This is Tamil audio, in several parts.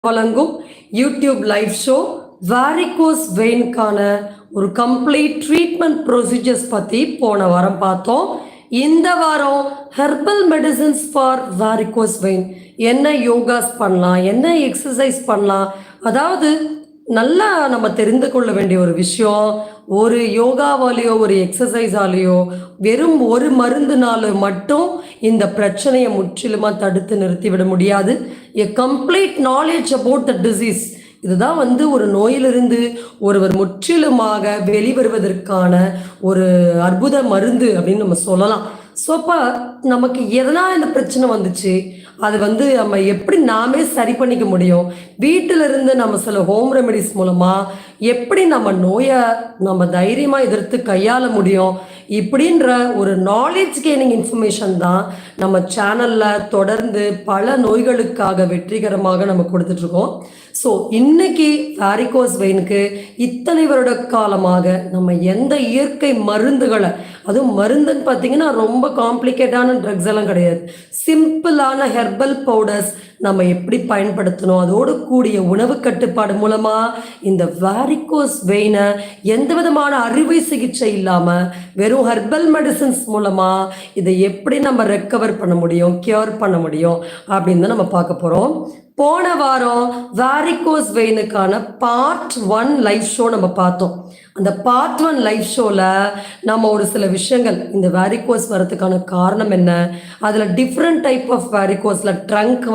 வழங்கும் யூடியூப் லைவ் ஷோ வாரிகோஸ் வெயின்கான ஒரு கம்ப்ளீட் ட்ரீட்மெண்ட் ப்ரொசீஜர்ஸ் பற்றி போன வாரம் பார்த்தோம். இந்த வாரம் ஹெர்பல் மெடிசன்ஸ் ஃபார் வாரிகோஸ் வெயின், என்ன யோகாஸ் பண்ணலாம், என்ன எக்ஸசைஸ் பண்ணலாம், அதாவது நல்லா நம்ம தெரிந்து கொள்ள வேண்டிய ஒரு விஷயம். ஒரு யோகாவாலேயோ ஒரு எக்ஸசைஸாலேயோ வெறும் ஒரு மருந்துனால மட்டும் இந்த பிரச்சனையை முற்றிலுமாக தடுத்து நிறுத்திவிட முடியாது. எ complete knowledge about the disease, இதுதான் ஒரு நோயிலிருந்து ஒருவர் முற்றிலுமாக வெளிவருவதற்கான ஒரு அற்புத மருந்து அப்படின்னு நம்ம சொல்லலாம். ஸோ அப்போ நமக்கு எதனால் இந்த பிரச்சனை வந்துச்சு, அது நம்ம எப்படி நாமே சரி பண்ணிக்க முடியும், வீட்டிலிருந்து நம்ம சில ஹோம் ரெமெடிஸ் மூலமாக எப்படி நம்ம நோயை நம்ம தைரியமாக எதிர்த்து கையாள முடியும், இப்படின்ற ஒரு நாலேஜ் கெய்னிங் இன்ஃபர்மேஷன் தான் நம்ம சேனலில் தொடர்ந்து பல நோய்களுக்காக வெற்றிகரமாக நம்ம கொடுத்துட்ருக்கோம். ஸோ இன்னைக்கு வாரிகோஸ் வெயினுக்கு இத்தனை வருட காலமாக நம்ம எந்த இயற்கை மருந்துகளை, அதுவும் மருந்துன்னு பார்த்தீங்கன்னா ரொம்ப காம்ப்ளிகேட்டான ட்ரக்ஸ் எல்லாம் கிடையாது, சிம்பிளான ஹெர்பல் பவுடர்ஸ் நம்ம எப்படி பயன்படுத்தணும், அதோடு கூடிய உணவு கட்டுப்பாடு மூலமாக இந்த வாரிகோஸ் வெயினை எந்த விதமான அறுவை சிகிச்சை இல்லாமல் வெறும் ஹெர்பல் மெடிசன்ஸ் மூலமாக இதை எப்படி நம்ம ரெக்கவர் பண்ண முடியும், கியூர் பண்ண முடியும் அப்படின்னு தான் நம்ம பார்க்க போகிறோம். போன வாரம் வாரிகோஸ் வெயினுக்கான பார்ட் 1 லைவ் ஷோ நம்ம பார்த்தோம். அந்த பார்ட் 1 லைவ் ஷோவில் நம்ம ஒரு சில விஷயங்கள், இந்த வாரிகோஸ் வரதுக்கான காரணம் என்ன, அதில் டிஃப்ரெண்ட் டைப் ஆஃப் வாரிகோஸில் ட்ரங்க்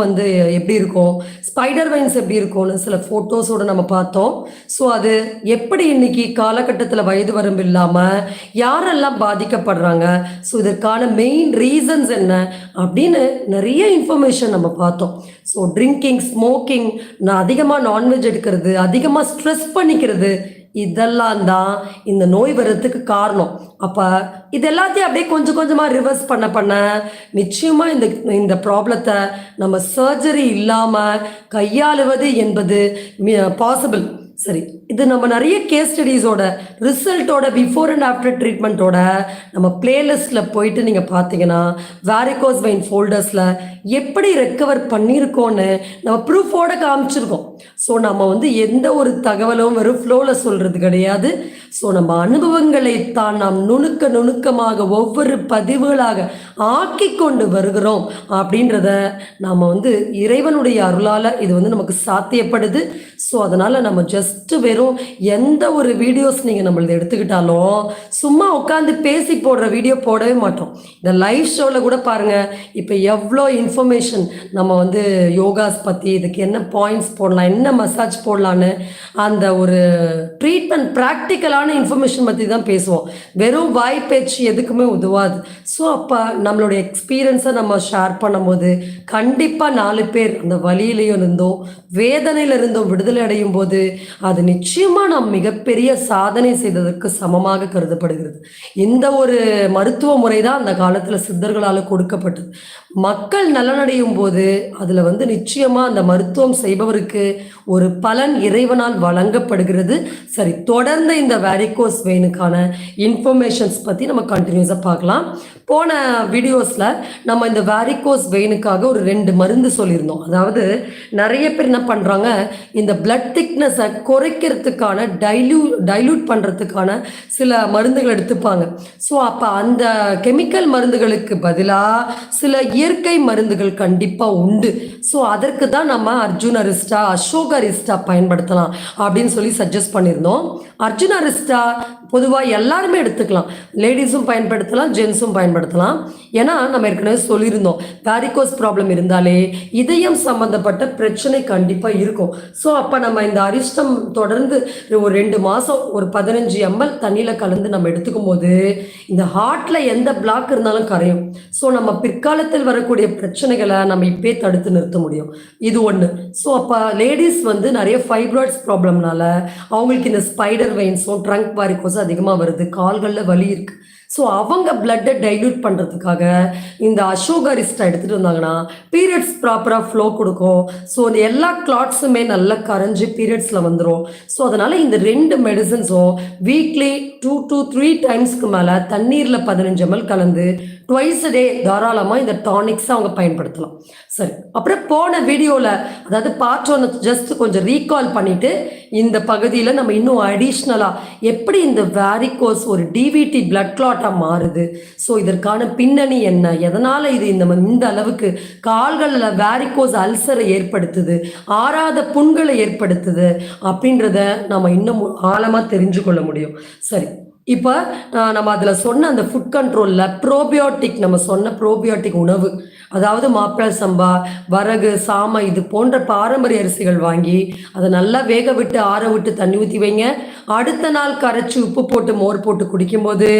எப்படி இருக்கும், ஸ்பைடர் வெயின்ஸ் எப்படி இருக்கும்னு சில ஃபோட்டோஸோடு நம்ம பார்த்தோம். ஸோ அது எப்படி இன்னைக்கு காலகட்டத்தில் வயது வரம்பு இல்லாமல் யாரெல்லாம் பாதிக்கப்படுறாங்க, ஸோ இதற்கான மெயின் ரீசன்ஸ் என்ன அப்படின்னு நிறைய இன்ஃபர்மேஷன் நம்ம பார்த்தோம். ஸோ ட்ரிங்கிங், ஸ்மோக்கிங், நான் அதிகமாக நான்வெஜ் எடுக்கிறது, அதிகமாக ஸ்ட்ரெஸ் பண்ணிக்கிறது, இதெல்லாம் தான் இந்த நோய் வர்றதுக்கு காரணம். அப்போ இது எல்லாத்தையும் அப்படியே கொஞ்சம் கொஞ்சமாக ரிவர்ஸ் பண்ண நிச்சயமாக இந்த ப்ராப்ளத்தை நம்ம சர்ஜரி இல்லாமல் கையாளுவது என்பது பாசிபிள். சரி, இது நம்ம நிறைய கேஸ் ஸ்டடீஸோட ரிசல்ட்டோட பிஃபோர் அண்ட் ஆஃப்டர் ட்ரீட்மெண்ட்டோட நம்ம பிளேலிஸ்ட்டில் போயிட்டு நீங்கள் பார்த்தீங்கன்னா வாரிகோஸ் வெயின் ஃபோல்டர்ஸில் எப்படி ரெக்கவர் பண்ணியிருக்கோன்னு நம்ம ப்ரூஃபோட காமிச்சிருக்கோம். ஸோ நம்ம எந்த ஒரு தகவலும் வெறும் ஃப்ளோவில் சொல்கிறது கிடையாது. ஸோ நம்ம அனுபவங்களை தான் நாம் நுணுக்கமாக ஒவ்வொரு பதிவுகளாக ஆக்கி கொண்டு வருகிறோம் அப்படின்றத நாம் இறைவனுடைய அருளால் இது நமக்கு சாத்தியப்படுது. ஸோ அதனால் நம்ம ஜஸ்ட்டு வெறும் எந்த ஒரு வீடியோஸ் நீங்கள் நம்மளது எடுத்துக்கிட்டாலும் சும்மா உட்காந்து பேசி போடுற வீடியோ போடவே மாட்டோம். இந்த லைவ் ஷோவில் கூட பாருங்கள், இப்போ எவ்வளோ இன்ஃபர்மேஷன் நம்ம யோகாஸ் பற்றி, இதுக்கு என்ன பாயிண்ட்ஸ் போடலாம், என்ன மசாஜ் போடலான்னு அந்த ஒரு ட்ரீட்மெண்ட் ப்ராக்டிக்கலான இன்ஃபர்மேஷன் பற்றி தான் பேசுவோம். வெறும் வாய் பேச்சு எதுக்குமே உதவாது. ஸோ அப்போ நம்மளுடைய எக்ஸ்பீரியன்ஸை நம்ம ஷேர் பண்ணும்போது கண்டிப்பாக 4 பேர் அந்த வலியிலையும் இருந்தோ வேதனையிலிருந்தோ விடுதலை அடையும் போது அது நிச்சயமாக நாம் மிகப்பெரிய சாதனை செய்ததற்கு சமமாக கருதப்படுகிறது. இந்த ஒரு மருத்துவ முறை தான் அந்த காலத்தில் சித்தர்களால் கொடுக்கப்பட்டது. மக்கள் நலனடையும் போது அதில் நிச்சயமாக அந்த மருத்துவம் செய்பவருக்கு ஒரு பலன் இறைவனால் வழங்கப்படுகிறது. சரி, தொடர்ந்து இந்த வாரிகோஸ் வெயினுக்கான இன்ஃபர்மேஷன்ஸ் பற்றி நம்ம கண்டினியூஸாக பார்க்கலாம். போன வீடியோஸில் நம்ம இந்த வாரிகோஸ் வெயினுக்காக ஒரு 2 மருந்து சொல்லியிருந்தோம். அதாவது நிறைய பேர் என்ன பண்ணுறாங்க, இந்த பிளட் திக்னஸை குறைக்கிறதுக்கான டைல்யூட் பண்ணுறதுக்கான சில மருந்துகள் எடுத்துப்பாங்க. ஸோ அப்போ அந்த கெமிக்கல் மருந்துகளுக்கு பதிலாக சில இயற்கை மருந்துகள் கண்டிப்பாக உண்டு. ஸோ அதற்கு தான் நம்ம அர்ஜுனரிஸ்டா, அசோகரிஸ்டா பயன்படுத்தலாம் அப்படின்னு சொல்லி சஜஸ்ட் பண்ணியிருந்தோம். அர்ஜுனரிஸ்டா பொதுவாக எல்லாருமே எடுத்துக்கலாம், லேடிஸும் பயன்படுத்தலாம், ஜென்ஸும் பயன்படுத்தலாம். ஏன்னா நம்ம ஏற்கனவே சொல்லியிருந்தோம், வாரிகோஸ் ப்ராப்ளம் இருந்தாலே இதயம் சம்மந்தப்பட்ட பிரச்சனை கண்டிப்பாக இருக்கும். ஸோ அப்போ நம்ம இந்த அரிஷ்டம் தொடர்ந்து ஒரு 2 மாதம் ஒரு 15 ml தண்ணியில் கலந்து நம்ம எடுத்துக்கும் போது இந்த ஹார்ட்டில் எந்த பிளாக் இருந்தாலும் கரையும். ஸோ நம்ம பிற்காலத்தில் வரக்கூடிய பிரச்சனைகளை நம்ம இப்பே தடுத்து நிறுத்த முடியும். இது ஒன்று. ஸோ அப்போ லேடிஸ் நிறைய ஃபைப்ராய்ட்ஸ் ப்ராப்ளம்னால அவங்களுக்கு இந்த ஸ்பைடர் வெயின்ஸும் ட்ரங்க் வாரிகோஸும் அதிகமாக வருது, கால்களில் வலி இருக்குது. ஸோ அவங்க பிளட்டை டைல்யூட் பண்ணுறதுக்காக இந்த அசோகரிஸ்ட்டை எடுத்துகிட்டு வந்தாங்கன்னா பீரியட்ஸ் ப்ராப்பராக ஃப்ளோ கொடுக்கும். ஸோ இந்த எல்லா கிளாட்ஸுமே நல்லா கரைஞ்சி பீரியட்ஸில் வந்துடும். ஸோ அதனால் இந்த 2 மெடிசன்ஸும் வீக்லி 2 to 3 டைம்ஸ்க்கு மேலே தண்ணீரில் 15 ml கலந்து ட்வைஸ் a day தாராளமாக இந்த டானிக்ஸை அவங்க பயன்படுத்தலாம். சரி, அப்புறம் போன வீடியோவில் அதாவது பார்ட் 1 ஜஸ்ட் கொஞ்சம் ரீகால் பண்ணிவிட்டு இந்த பகுதியில் நம்ம இன்னும் அடிஷ்னலாக எப்படி இந்த வேரிகோஸ் ஒரு டிவிடி பிளட் கிளாட்டாக மாறுது, ஸோ இதற்கான பின்னணி என்ன, எதனால் இது இந்த அளவுக்கு கால்களில் வேரிகோஸ் அல்சரை ஏற்படுத்துது, ஆறாத புண்களை ஏற்படுத்துது அப்படின்றத நம்ம இன்னும் ஆழமாக தெரிஞ்சு கொள்ள முடியும். சரி, இப்போ நம்ம அதில் சொன்ன அந்த ஃபுட் கண்ட்ரோலில் ப்ரோபியோட்டிக், நம்ம சொன்ன ப்ரோபியோட்டிக் உணவு, அதாவது மாப்பிள்ளை சம்பா, வரகு, சாமை இது போன்ற பாரம்பரிய அரிசிகள் வாங்கி அதை நல்லா வேக விட்டு ஆற விட்டு தண்ணி ஊற்றி வைங்க. அடுத்த நாள் கரைச்சி உப்பு போட்டு மோர் போட்டு குடிக்கும்போது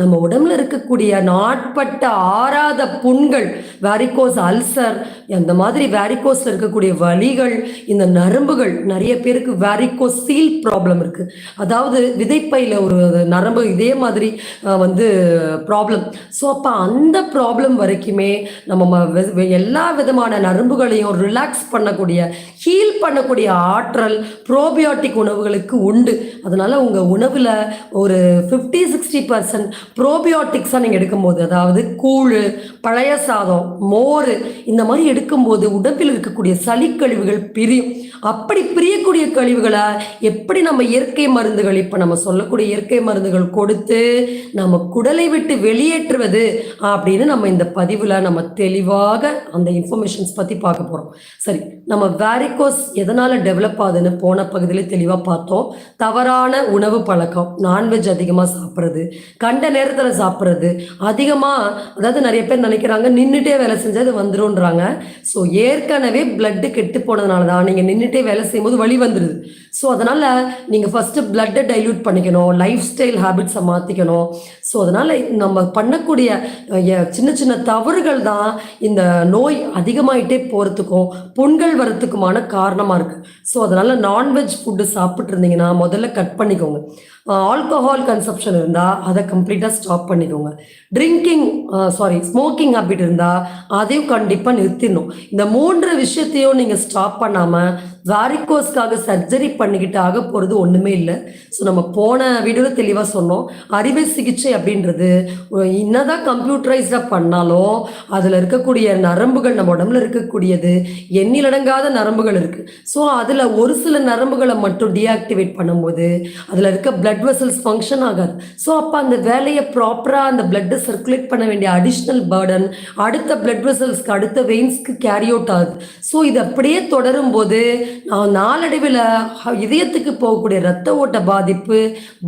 நம்ம உடம்புல இருக்கக்கூடிய நாட்பட்ட ஆறாத புண்கள், வேரிகோஸ் அல்சர், அந்த மாதிரி வேரிகோஸில் இருக்கக்கூடிய வலிகள், இந்த நரம்புகள், நிறைய பேருக்கு வேரிகோஸ் சீல் ப்ராப்ளம் இருக்குது, அதாவது விதைப்பையில் ஒரு நரம்பு இதே மாதிரி ப்ராப்ளம். ஸோ அப்போ அந்த ப்ராப்ளம் வரைக்குமே நம்ம எல்லா விதமான நரம்புகளையும் ரிலாக்ஸ் பண்ணக்கூடிய, ஹீல் பண்ணக்கூடிய ஆற்றல் ப்ரோபியோட்டிக் உணவுகளுக்கு உண்டு. அதனால் உங்கள் உணவில் ஒரு 50-60% ப்ரோபியோட்டிக்ஸாக நீங்கள் எடுக்கும்போது, அதாவது கூழ், பழைய சாதம், மோர் இந்த மாதிரி எடுக்கும்போது உடம்பில் இருக்கக்கூடிய சளிக்கழிவுகள் பிரியும். அப்படி பிரியக்கூடிய கழிவுகளை எப்படி நம்ம இயற்கை மருந்துகள், இப்போ நம்ம சொல்லக்கூடிய இயற்கை மருந்துகள் கொடுத்து நம்ம குடலை விட்டு வெளியேற்றுவது அப்படின்னு நம்ம இந்த பதிவில் நம்ம தெளிவாக அந்த இன்ஃபர்மேஷன்ஸ் பற்றி பார்க்க போகிறோம். சரி, நம்ம வேரிகோஸ் எதனால் டெவலப் ஆகுதுன்னு போன பகுதியில் தெளிவாக பார்த்தோம். தவறான உணவு பழக்கம், நான்வெஜ் அதிகமாக சாப்பிட்றது, கண்ட நேரத்தில் சாப்பிட்றது அதிகமாக, அதாவது நிறைய பேர் நினைக்கிறாங்க நின்றுட்டே வேலை செஞ்சால் அது வந்துரும்ன்றாங்க. ஸோ ஏற்கனவே பிளட்டு கெட்டு போனதுனால தான் நீங்கள் நின்றுட்டே வேலை செய்யும்போது வலி வந்துடுது. ஸோ அதனால் நீங்கள் ஃபஸ்ட்டு பிளட்டை டைல்யூட் பண்ணிக்கணும், லைஃப் ஸ்டைல் ஹேபிட்ஸை மாற்றிக்கணும். ஸோ அதனால் நம்ம பண்ணக்கூடிய சின்ன சின்ன தவறுகள் தான் இந்த நோய் அதிகமாகிட்டே போகிறதுக்கும் புண்கள் வரத்துக்குமான காரணமாக இருக்குது. ஸோ அதனால் நான்வெஜ் ஃபுட்டு சாப்பிட்டு இருந்தீங்கன்னா முதல்ல கட் பண்ணிக்கோங்க. ஆல்கஹால் கன்சப்ஷன் இருந்தால் அதை கம்ப்ளீட்டாக ஸ்டாப் பண்ணிக்கோங்க. ஸ்மோக்கிங் ஹேபிட் இருந்தால் அதையும் கண்டிப்பாக நிறுத்திடணும். இந்த 3 விஷயத்தையும் நீங்கள் ஸ்டாப் பண்ணாமல் வேரிகோஸ்க்காக சர்ஜரி பண்ணிக்கிட்டு ஆக போகிறது ஒன்றுமே இல்லை. ஸோ நம்ம போன வீடியோவில் தெளிவாக சொன்னோம், அறுவை சிகிச்சை அப்படின்றது என்னதான் கம்ப்யூட்டரைஸ்டாக பண்ணாலும் அதில் இருக்கக்கூடிய நரம்புகள், நம்ம உடம்புல இருக்கக்கூடியது எண்ணிலடங்காத நரம்புகள் இருக்குது. ஸோ அதில் ஒரு சில நரம்புகளை மட்டும் டீஆக்டிவேட் பண்ணும்போது அதில் இருக்க பிளட் வெசல்ஸ் ஃபங்க்ஷன் ஆகாது. ஸோ அப்போ அந்த வேலையை ப்ராப்பராக அந்த பிளட்டை சர்க்குலேட் பண்ண வேண்டிய அடிஷ்னல் பேர்டன் அடுத்த பிளட் வெசல்ஸ்க்கு, அடுத்த வெயின்ஸ்க்கு கேரி அவுட் ஆகுது. ஸோ இது அப்படியே தொடரும் போது நாளடைவில் இதயத்துக்கு போகக்கூடிய இரத்த ஓட்ட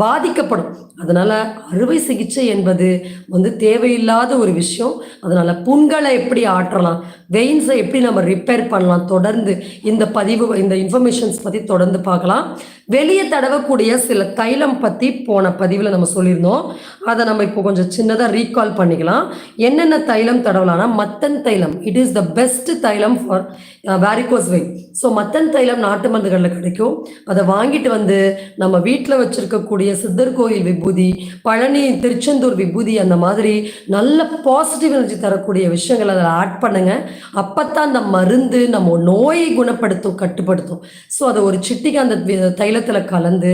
பாதிக்கப்படும். அதனால் அறுவை சிகிச்சை என்பது தேவையில்லாத ஒரு விஷயம். அதனால் புண்களை எப்படி ஆற்றலாம், வெயின்ஸை எப்படி நம்ம ரிப்பேர் பண்ணலாம், தொடர்ந்து இந்த இன்ஃபர்மேஷன்ஸ் பற்றி தொடர்ந்து பார்க்கலாம். வெளியே தடவக்கூடிய சில தைலம் பற்றி போன பதிவில் நம்ம சொல்லியிருந்தோம். அதை நம்ம இப்போ கொஞ்சம் சின்னதாக ரீகால் பண்ணிக்கலாம். என்னென்ன தைலம் தடவலாம்னா, மத்தன் தைலம், இட் இஸ் த பெஸ்ட் தைலம் ஃபார் வேரிகோஸ் வெயின். ஸோ மத்தன் தைலம் நாட்டு மருந்துகளில் கிடைக்கும். அதை வாங்கிட்டு நம்ம வீட்டில் வச்சுருக்கக்கூடிய சித்தர் கோயில் விபூதி, பழனி, திருச்செந்தூர் விபூதி, அந்த மாதிரி நல்ல பாசிட்டிவ் எனர்ஜி தரக்கூடிய விஷயங்களை அதில் ஆட் பண்ணுங்க. அப்போ தான் அந்த மருந்து நம்ம நோயை குணப்படுத்தும், கட்டுப்படுத்தும். ஸோ அதை ஒரு சிட்டிக்கு அந்த தைலத்தில் கலந்து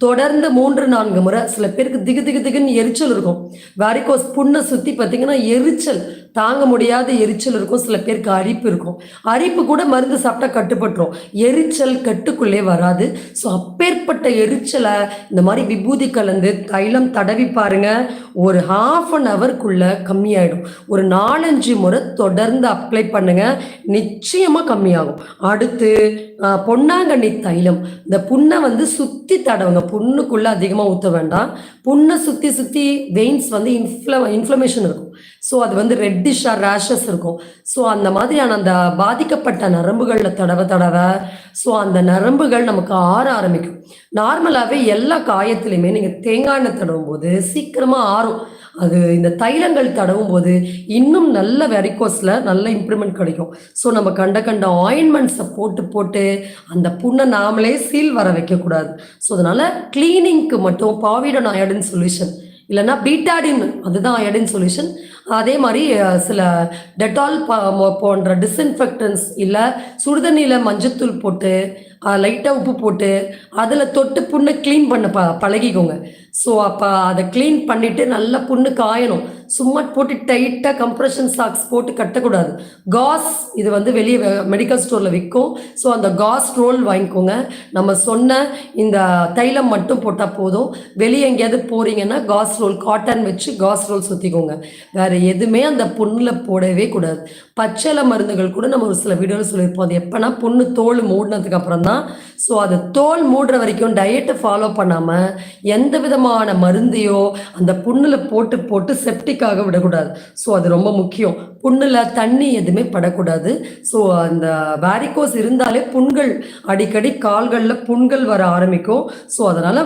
தொடர்ந்து 3-4 முறை. சில பேருக்கு திகுன்னு எரிச்சல் இருக்கும். வேரிகோஸ் புண்ணை சுற்றி பார்த்தீங்கன்னா எரிச்சல், தாங்க முடியாத எரிச்சல் இருக்கும். சில பேருக்கு அரிப்பு இருக்கும். அரிப்பு கூட மருந்து சாப்பிட்டா கட்டுப்பட்டுரும், எரிச்சல் கட்டுக்குள்ளே வராது. ஸோ அப்பேற்பட்ட எரிச்சலை இந்த மாதிரி விபூதி கலந்து தைலம் தடவி பாருங்க, ஒரு 1/2 ஹவருக்குள்ள கம்மியாயிடும். ஒரு 4-5 முறை தொடர்ந்து அப்ளை பண்ணுங்க, நிச்சயமாக கம்மியாகும். அடுத்து பொன்னாங்கண்ணி தைலம், இந்த புண்ணை சுற்றி தடவுங்க. புண்ணுக்குள்ளே அதிகமாக ஊற்ற வேண்டாம். புண்ணை சுற்றி வெயின்ஸ் இன்ஃப்ளமேஷன் இருக்கும். ஸோ அது ரெட்டிஷாக ரேஷஸ் இருக்கும். ஸோ அந்த மாதிரியான அந்த பாதிக்கப்பட்ட நரம்புகளில் தடவை ஸோ அந்த நரம்புகள் நமக்கு ஆற ஆரம்பிக்கும். நார்மலாகவே எல்லா காயத்துலையுமே நீங்கள் தேங்காய் எண்ணெய் தடவும் போது சீக்கிரமாக ஆறும். அது இந்த தைலங்கள் தடவும் போது இன்னும் நல்ல வெரிகோஸில் நல்ல இம்ப்ரூவ்மெண்ட் கிடைக்கும். ஸோ நம்ம கண்ட ஆயின்மெண்ட்ஸை போட்டு அந்த புண்ணை நாமளே சீல் வர வைக்கக்கூடாது. ஸோ அதனால் க்ளீனிங்க்கு மட்டும் பாவிடன் அயோடின் சொல்யூஷன் இல்லைன்னா பீட்டாடின், அதுதான் அயோடின் சொல்யூஷன். அதே மாதிரி சில டெட்டால் போன்ற டிஸ்இன்ஃபெக்டன்ஸ் இல்லை சுடுதண்ணியில் மஞ்சத்தூள் போட்டு லைட்டாக உப்பு போட்டு அதில் தொட்டு புண்ணை க்ளீன் பண்ண பழகிக்கோங்க. ஸோ அப்போ அதை க்ளீன் பண்ணிவிட்டு நல்லா புண்ணு காயணும். சும்மா போட்டு டைட்டாக கம்ப்ரெஷன் சாக்ஸ் போட்டு கட்டக்கூடாது. காஸ் இது வந்து வெளியே மெடிக்கல் ஸ்டோரில் விற்கும். ஸோ அந்த காஸ் ரோல் வாங்கிக்கோங்க. நம்ம சொன்ன இந்த தைலம் மட்டும் போட்டால் போதும். வெளியே எங்கேயாவது போகிறீங்கன்னா காஸ் ரோல், காட்டன் வச்சு காஸ் ரோல் சுற்றிக்கோங்க. வேறு எதுவுமே அந்த புண்ணில் போடவே கூடாது. பச்சளை மருந்துகள் கூட நம்ம ஒரு சில வீடியோவில் சொல்லியிருப்போம். அது எப்போனா புண்ணு தோல் மூடினதுக்கு அப்புறம் தான். ஸோ அது தோல் மூடுற வரைக்கும் டயட்டை ஃபாலோ பண்ணாமல் எந்த விதமான மருந்தையோ அந்த புண்ணில் போட்டு போட்டு செப்டிக்காக விடக்கூடாது. ஸோ அது ரொம்ப முக்கியம். புண்ணில் தண்ணி எதுவுமே படக்கூடாது. ஸோ அந்த வேரிகோஸ் இருந்தாலே புண்கள் அடிக்கடி கால்களில் புண்கள் வர ஆரம்பிக்கும். ஸோ அதனால்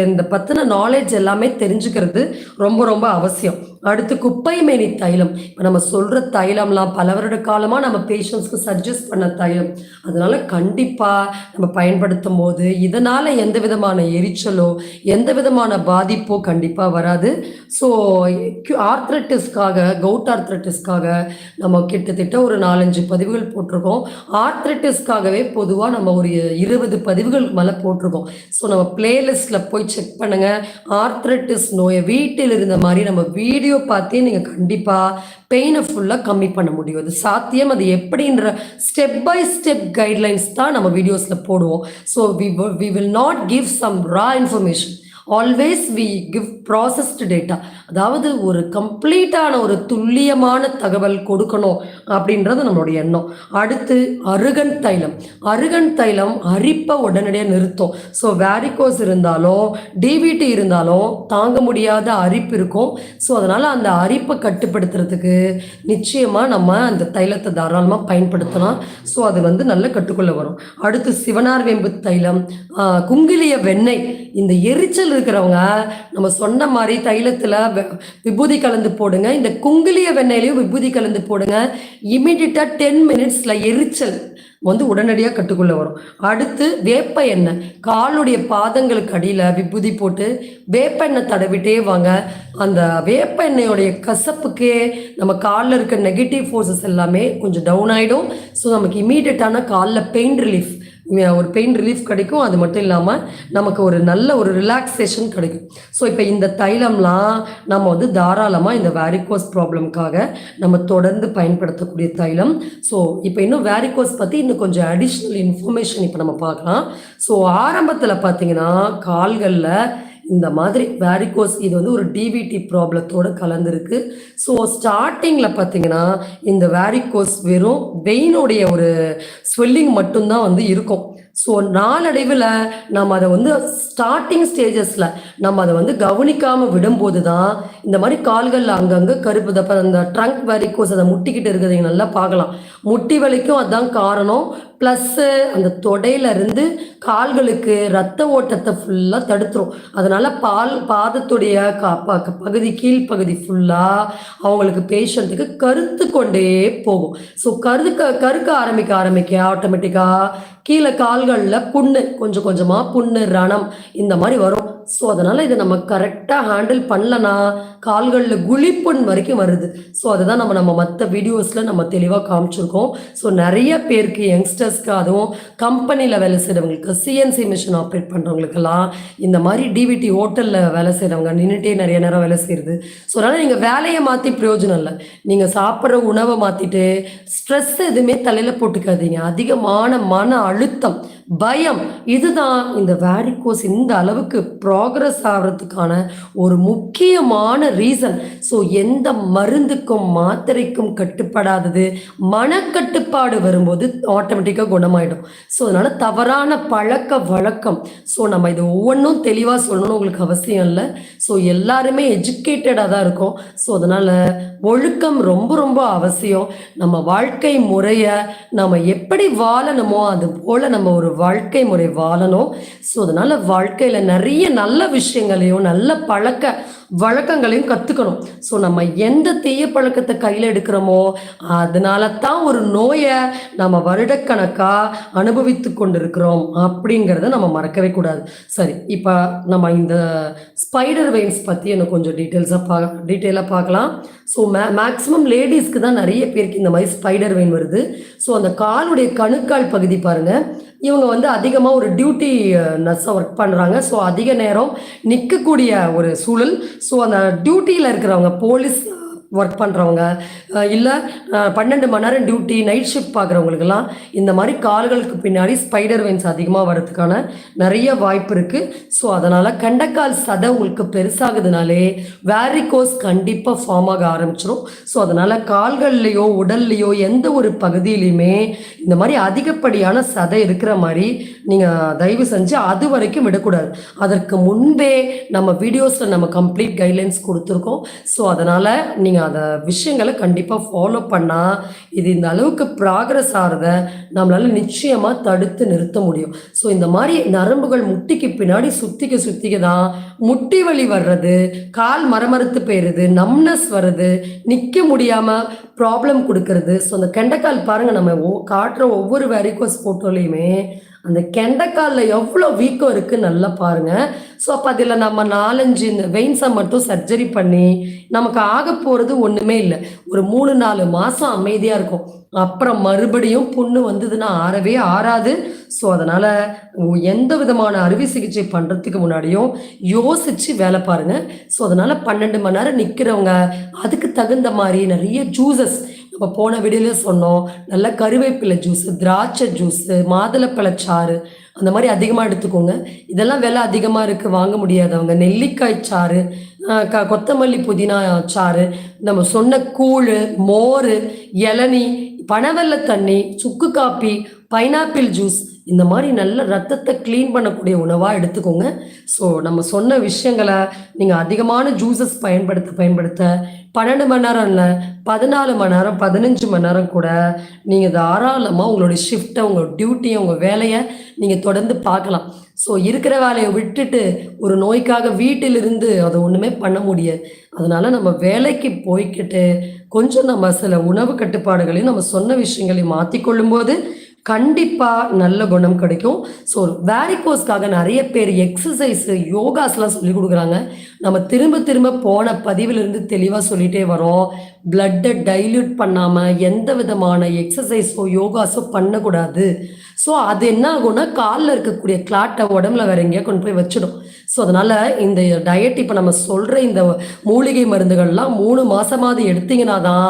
இந்த பற்றின நாலேஜ் எல்லாமே தெரிஞ்சுக்கிறது ரொம்ப ரொம்ப அவசியம். அடுத்து குப்பைமேனி தைலம். இப்போ நம்ம சொல்கிற தைலம்லாம் பல வருட காலமாக நம்ம பேஷண்ட்ஸ்க்கு சஜஸ்ட் பண்ண தைலம். அதனால் கண்டிப்பாக நம்ம பயன்படுத்தும் போது இதனால் எந்த விதமான எரிச்சலோ எந்த விதமான பாதிப்போ கண்டிப்பாக வராது. ஸோ ஆர்த்ரைட்டிஸ்க்காக, கவுட் ஆர்த்ரைட்டிஸ்க்காக நம்ம கிட்டத்தட்ட ஒரு 4-5 பதிவுகள் போட்டிருக்கோம். ஆர்த்ரைட்டிஸ்க்காகவே பொதுவாக நம்ம ஒரு 20 பதிவுகள் மேலே போட்டிருக்கோம். ஸோ நம்ம பிளேலிஸ்ட்டில் போய் செக் பண்ணுங்கள். ஆர்த்ரைட்டிஸ் நோயை வீட்டில் இருந்த மாதிரி நம்ம வீடியோ பார்த்தே நீங்கள் கண்டிப்பாக பெயினை ஃபுல்லாக கம்மி பண்ண முடியும். அது சாத்தியம். அது எப்படின்ற ஸ்டெப் பை ஸ்டெப் கைட்லைன்ஸ் தான் நம்ம வீடியோஸில் போடுவோம். So we will not give some raw information. Always we give processed data. அதாவது ஒரு கம்ப்ளீட்டான ஒரு துல்லியமான தகவல் கொடுக்கணும் அப்படின்றது நம்மளுடைய எண்ணம். அடுத்து அருகன் தைலம். அருகன் தைலம் அரிப்பை உடனடியாக நிறுத்தும். ஸோ வேரிகோஸ் இருந்தாலும் டிவிடி இருந்தாலும் தாங்க முடியாத அரிப்பு இருக்கும். ஸோ அதனால் அந்த அரிப்பை கட்டுப்படுத்துறதுக்கு நிச்சயமாக நம்ம அந்த தைலத்தை தாராளமாக பயன்படுத்தலாம். ஸோ அது வந்து நல்ல கட்டுக்குள்ளே வரும். அடுத்து சிவனார் வேம்பு தைலம், குங்கிலிய வெண்ணெய். இந்த எரிச்சல் இருக்கிறவங்க நம்ம சொன்ன மாதிரி தைலத்தில் விபூதி கலந்து போடுங்க. இந்த குங்கிலிய வெண்ணெயிலையும் விபூதி கலந்து போடுங்க. இமீடியட்டாக 10 மினிட்ஸில் எரிச்சல் வந்து உடனடியாக கட்டுக்குள்ளே வரும். அடுத்து வேப்ப எண்ணெய். காலுடைய பாதங்களுக்கு அடியில் விபூதி போட்டு வேப்ப எண்ணெய் தடவிட்டே வாங்க. அந்த வேப்ப எண்ணெயோடைய கசப்புக்கே நம்ம காலில் இருக்க நெகட்டிவ் ஃபோர்ஸஸ் எல்லாமே கொஞ்சம் டவுன் ஆகிடும். ஸோ நமக்கு இமீடியட்டான காலில் பெயின் ரிலீஃப் கிடைக்கும். அது மட்டும் இல்லாமல் நமக்கு ஒரு நல்ல ஒரு ரிலாக்ஸேஷன் கிடைக்கும். ஸோ இப்போ இந்த தைலம்லாம் நம்ம வந்து தாராளமாக இந்த வேரிகோஸ் ப்ராப்ளம்காக நம்ம தொடர்ந்து பயன்படுத்தக்கூடிய தைலம். ஸோ இப்போ இன்னும் வேரிகோஸ் பற்றி இன்னும் கொஞ்சம் அடிஷ்னல் இன்ஃபர்மேஷன் இப்போ நம்ம பார்க்கலாம். ஸோ ஆரம்பத்தில் பார்த்தீங்கன்னா கால்களில் இந்த மாதிரி வேரிகோஸ் இது வந்து ஒரு டிவிடி ப்ராப்ளத்தோடு கலந்துருக்கு. ஸோ ஸ்டார்டிங்கில் பார்த்தீங்கன்னா இந்த வேரிகோஸ் வெறும் வெயினுடைய ஒரு ஸ்வெல்லிங் மட்டும்தான் வந்து இருக்கும். ஸோ நாளடைவில் நம்ம அதை வந்து ஸ்டார்டிங் ஸ்டேஜஸில் நம்ம அதை வந்து கவனிக்காமல் விடும்போது தான் இந்த மாதிரி கால்களில் அங்கங்கே கருப்பு தப்ப அந்த ட்ரங்க் வேரிகோஸ் அதை முட்டிக்கிட்டு இருக்கிறத நல்லா பார்க்கலாம். முட்டி வலிக்கும் அதுதான் காரணம். ப்ளஸ்ஸு அந்த தொடையிலேருந்து கால்களுக்கு ரத்த ஓட்டத்தை ஃபுல்லாக தடுத்துரும். அதனால் பாதத்துடைய பகுதி கீழ்ப்பகுதி ஃபுல்லாக அவங்களுக்கு பேஷண்ட்டுக்கு கருத்து கொண்டே போகும். ஸோ கருக்க ஆரம்பிக்க ஆட்டோமேட்டிக்காக கீழே கால்களில் புண்ணு, கொஞ்சம் கொஞ்சமாக புண்ணு, ரணம் இந்த மாதிரி வரும். ஸோ அதனால் இதை நம்ம கரெக்டாக ஹேண்டில் பண்ணலன்னா கால்களில் குழிப்புண் வரைக்கும் வருது. ஸோ அதுதான் நம்ம மற்ற வீடியோஸில் நம்ம தெளிவாக காமிச்சிருக்கோம். ஸோ நிறைய பேருக்கு யங்ஸ்டர்ஸ்க்கு, அதுவும் கம்பெனியில் வேலை செய்கிறவங்களுக்கு, சிஎன்சி மிஷின் ஆப்ரேட் பண்ணுறவங்களுக்கெல்லாம் இந்த மாதிரி டிவிடி ஹோட்டலில் வேலை செய்கிறவங்க நின்றுட்டே நிறைய நேரம் வேலை செய்கிறது. ஸோ அதனால் நீங்கள் வேலையை மாற்றி பிரயோஜனம் இல்லை. நீங்கள் சாப்பிட்ற உணவை மாற்றிட்டு ஸ்ட்ரெஸ் எதுவுமே தலையில் போட்டுக்காதீங்க. அதிகமான மன அழுத்தம், பயம், இதுதான் இந்த வேரிகோஸ் இந்த அளவுக்கு ப்ராக்ரஸ் ஆகிறதுக்கான ஒரு முக்கியமான ரீசன். ஸோ எந்த மருந்துக்கும் மாத்திரைக்கும் கட்டுப்படாதது மனக்கட்டுப்பாடு வரும்போது ஆட்டோமேட்டிக்காக குணமாயிடும். ஸோ அதனால் தவறான பழக்க வழக்கம். ஸோ நம்ம இது ஒவ்வொன்றும் தெளிவாக சொல்லணும்னு உங்களுக்கு அவசியம் இல்லை. ஸோ எல்லாருமே எஜுகேட்டடாக தான் இருக்கும். ஸோ அதனால் ஒழுக்கம் ரொம்ப ரொம்ப அவசியம். நம்ம வாழ்க்கை முறையை நம்ம எப்படி வாழணுமோ அது போல் நம்ம ஒரு வாழ்க்கை முறை வாழணும். ஸோ அதனால் வாழ்க்கையில் நிறைய நல்ல விஷயங்களையும் நல்ல பழக்க வழக்கங்களையும் கற்றுக்கணும். ஸோ நம்ம எந்த தீய பழக்கத்தை கையில் எடுக்கிறோமோ அதனால தான் ஒரு நோயை நம்ம வருடக்கணக்காக அனுபவித்து கொண்டிருக்கிறோம் அப்படிங்கிறத நம்ம மறக்கவே கூடாது. சரி, இப்போ நம்ம இந்த ஸ்பைடர் வெயின்ஸ் பற்றி எனக்கு கொஞ்சம் டீட்டெயிலாக பார்க்கலாம். ஸோ மேக்ஸிமம் லேடிஸ்க்கு தான் நிறைய பேருக்கு இந்த மாதிரி ஸ்பைடர் வெயின் வருது. ஸோ அந்த காலுடைய கணுக்கால் பகுதி பாருங்கள், இவங்க வந்து அதிகமாக ஒரு டியூட்டி நர்ஸாக ஒர்க் பண்ணுறாங்க. ஸோ அதிக நேரம் நிற்கக்கூடிய ஒரு சூழல். ஸோ அந்த டியூட்டியில் இருக்கிறவங்க, போலீஸ் ஒர்க் பண்ணுறவங்க, இல்லை 12 மணி நேரம் டியூட்டி நைட் ஷிஃப்ட் பார்க்குறவங்களுக்கெல்லாம் இந்த மாதிரி கால்களுக்கு பின்னாடி ஸ்பைடர் வெயின்ஸ் அதிகமாக வரதுக்கான நிறைய வாய்ப்பு இருக்குது. ஸோ அதனால் கெண்டைக்கால் சதை உங்களுக்கு பெருசாகுதுனாலே வேரிகோஸ் கண்டிப்பாக ஃபார்ம் ஆக ஆரம்பிச்சிடும். ஸோ அதனால் கால்கள்லேயோ உடல்லையோ எந்த ஒரு பகுதியிலையுமே இந்த மாதிரி அதிகப்படியான சதை இருக்கிற மாதிரி நீங்கள் தயவு செஞ்சு அது வரைக்கும் விடக்கூடாது. அதற்கு முன்பே நம்ம வீடியோஸில் நம்ம கம்ப்ளீட் கைட்லைன்ஸ் கொடுத்துருக்கோம். ஸோ அதனால் நீங்கள் அந்த விஷயங்களை கண்டிப்பாக ஃபாலோ பண்ணால் இது இந்த அளவுக்கு ப்ராக்ரஸ் ஆகிறத நம்மளால் நிச்சயமாக தடுத்து நிறுத்த முடியும். ஸோ இந்த மாதிரி நரம்புகள் முட்டிக்கு பின்னாடி சுத்திக்க தான் முட்டி வலி வர்றது, கால் மரமறுத்து போயிடுது, நம்னஸ் வருது, நிற்க முடியாமல் ப்ராப்ளம் கொடுக்கறது. ஸோ அந்த கெண்டைக்கால் பாருங்கள், நம்ம காட்டுற ஒவ்வொரு வேரிகோஸ் ஃபோட்டோலையுமே அந்த கெண்டைக்காலில் எவ்வளோ வீக்கம் இருக்குது நல்லா பாருங்கள். ஸோ அப்போ அதில் நம்ம 4-5 இந்த வெயின்ஸை மட்டும் சர்ஜரி பண்ணி நமக்கு ஆக போகிறது ஒன்றுமே இல்லை. ஒரு 3-4 மாதம் அமைதியாக இருக்கும். அப்புறம் மறுபடியும் புண்ணு வந்ததுன்னா ஆறவே ஆறாது. ஸோ அதனால் எந்த விதமான அறுவை சிகிச்சை பண்ணுறதுக்கு முன்னாடியும் யோசித்து வேலை பாருங்கள். ஸோ அதனால் 12 மணி நேரம் நிற்கிறவங்க அதுக்கு தகுந்த மாதிரி நிறைய ஜூஸஸ் நம்ம போன வீடியோலேயே சொன்னோம். நல்ல கருவேப்பிலை ஜூஸு, திராட்சை ஜூஸு, மாதுளப்பழச்சாறு அந்த மாதிரி அதிகமாக எடுத்துக்கோங்க. இதெல்லாம் விலை அதிகமாக இருக்குது, வாங்க முடியாதவங்க நெல்லிக்காய் சாறு, கொத்தமல்லி புதினா சாறு, நம்ம சொன்ன கூழ், மோர், இளநீ, பனவெல்ல தண்ணி, சுக்கு காப்பி, பைனாப்பிள் ஜூஸ் இந்த மாதிரி நல்ல ரத்தத்தை க்ளீன் பண்ணக்கூடிய உணவாக எடுத்துக்கோங்க. ஸோ நம்ம சொன்ன விஷயங்களை நீங்கள் அதிகமான ஜூஸஸ் பயன்படுத்த 12 மணி நேரம் இல்லை, 14 மணி நேரம், 15 மணி நேரம் கூட நீங்கள் தாராளமாக உங்களுடைய ஷிஃப்ட்டை, உங்கள் டியூட்டியை, உங்கள் வேலையை நீங்கள் தொடர்ந்து பார்க்கலாம். ஸோ இருக்கிற வேலையை விட்டுட்டு ஒரு நோய்க்காக வீட்டிலிருந்து அதை ஒன்றுமே பண்ண முடியாது. அதனால் நம்ம வேலைக்கு போய்கிட்டு கொஞ்சம் நம்ம சில உணவு கட்டுப்பாடுகளையும் நம்ம சொன்ன விஷயங்களையும் மாற்றிக்கொள்ளும்போது கண்டிப்பாக நல்ல குணம் கிடைக்கும். ஸோ வேரிகோஸ்க்காக நிறைய பேர் எக்ஸசைஸு, யோகாஸ்லாம் சொல்லி கொடுக்குறாங்க. நம்ம திரும்ப போன பதிவிலிருந்து தெளிவாக சொல்லிகிட்டே வரோம். பிளட்டை டைல்யூட் பண்ணாமல் எந்த விதமான எக்ஸசைஸோ யோகாஸோ பண்ணக்கூடாது. ஸோ அது என்ன ஆகும்னா காலில் இருக்கக்கூடிய கிளாட்டை உடம்புல வேற எங்கேயா கொண்டு போய் வச்சிடும். ஸோ அதனால் இந்த டயட் இப்போ நம்ம சொல்கிற இந்த மூலிகை மருந்துகள்லாம் 3 மாதமாவது எடுத்தீங்கன்னா தான்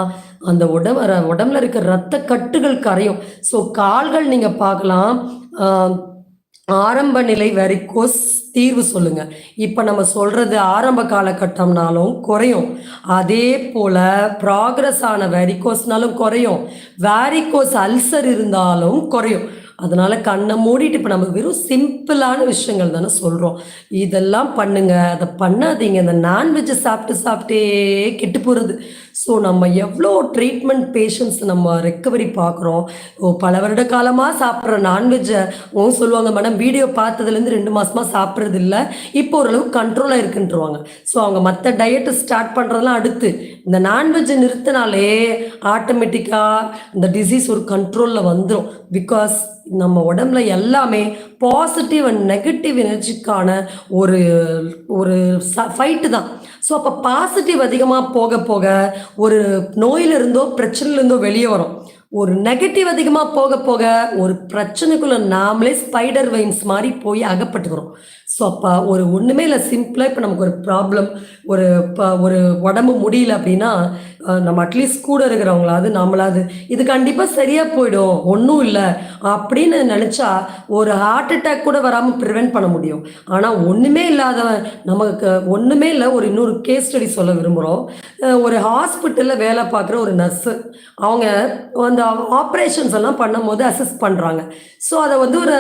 அந்த உடம்புல இருக்க ரத்த கட்டுகள் கரையும். ஸோ கால்கள் நீங்கள் பார்க்கலாம், ஆரம்ப நிலை வெரிகோஸ் தீர்வு சொல்லுங்க. இப்போ நம்ம சொல்றது ஆரம்ப காலகட்டம்னாலும் குறையும், அதே போல ப்ராக்ரஸ் ஆன வெரிகோஸ்னாலும் குறையும், வேரிகோஸ் அல்சர் இருந்தாலும் குறையும். அதனால கண்ணை மூடிட்டு இப்போ நம்ம வெறும் சிம்பிளான விஷயங்கள் தானே சொல்கிறோம். இதெல்லாம் பண்ணுங்க, அதை பண்ணாதீங்க. இந்த நான்வெஜ்ஜை சாப்பிட்டே கெட்டு போகிறது. ஸோ நம்ம எவ்வளோ ட்ரீட்மெண்ட் பேஷண்ட்ஸ் நம்ம ரெக்கவரி பார்க்குறோம். பல வருட காலமாக சாப்பிட்ற நான்வெஜ்ஜை அவங்க சொல்லுவாங்க, மேடம் வீடியோ பார்த்ததுலேருந்து 2 மாதமாக சாப்பிட்றது இல்லை, இப்போ ஓரளவுக்கு கண்ட்ரோலாக இருக்குன்ட்டுருவாங்க. ஸோ அவங்க மற்ற டயட்டை ஸ்டார்ட் பண்ணுறதுலாம் அடுத்து இந்த நான்வெஜ்ஜை நிறுத்தினாலே ஆட்டோமேட்டிக்காக இந்த டிசீஸ் ஒரு கண்ட்ரோலில் வந்துடும். பிகாஸ் நம்ம உடம்புல எல்லாமே பாசிட்டிவ் அண்ட் நெகட்டிவ் எனர்ஜிக்கான ஒரு ஒரு ஃபைட்டு தான். ஸோ அப்போ பாசிட்டிவ் அதிகமாக போக ஒரு நோயிலிருந்தோ பிரச்சனையிலிருந்தோ வெளியே வரும். ஒரு நெகட்டிவ் அதிகமாக போக ஒரு பிரச்சனைக்குள்ள நாமளே ஸ்பைடர் வெயின்ஸ் மாதிரி போய் அகப்பட்டுக்கிறோம். ஸோ அப்போ ஒரு ஒன்றுமே இல்லை, சிம்பிளாக இப்போ நமக்கு ஒரு ப்ராப்ளம், ஒரு உடம்பு முடியல அப்படின்னா நம்ம அட்லீஸ்ட் கூட இருக்கிறவங்களாவது நம்மளாவது இது கண்டிப்பாக சரியாக போயிடும், ஒன்றும் இல்லை அப்படின்னு நினச்சா ஒரு ஹார்ட் அட்டாக் கூட வராமல் ப்ரிவெண்ட் பண்ண முடியும். ஆனால் ஒன்றுமே இல்லாதவன், நமக்கு ஒன்றுமே இல்லை. ஒரு இன்னொரு கேஸ் ஸ்டடி சொல்ல விரும்புகிறோம். ஒரு ஹாஸ்பிட்டலில் வேலை பார்க்குற ஒரு நர்ஸு, அவங்க அந்த ஆப்ரேஷன்ஸ் எல்லாம் பண்ணும்போது அசஸ் பண்ணுறாங்க. ஸோ அதை வந்து ஒரு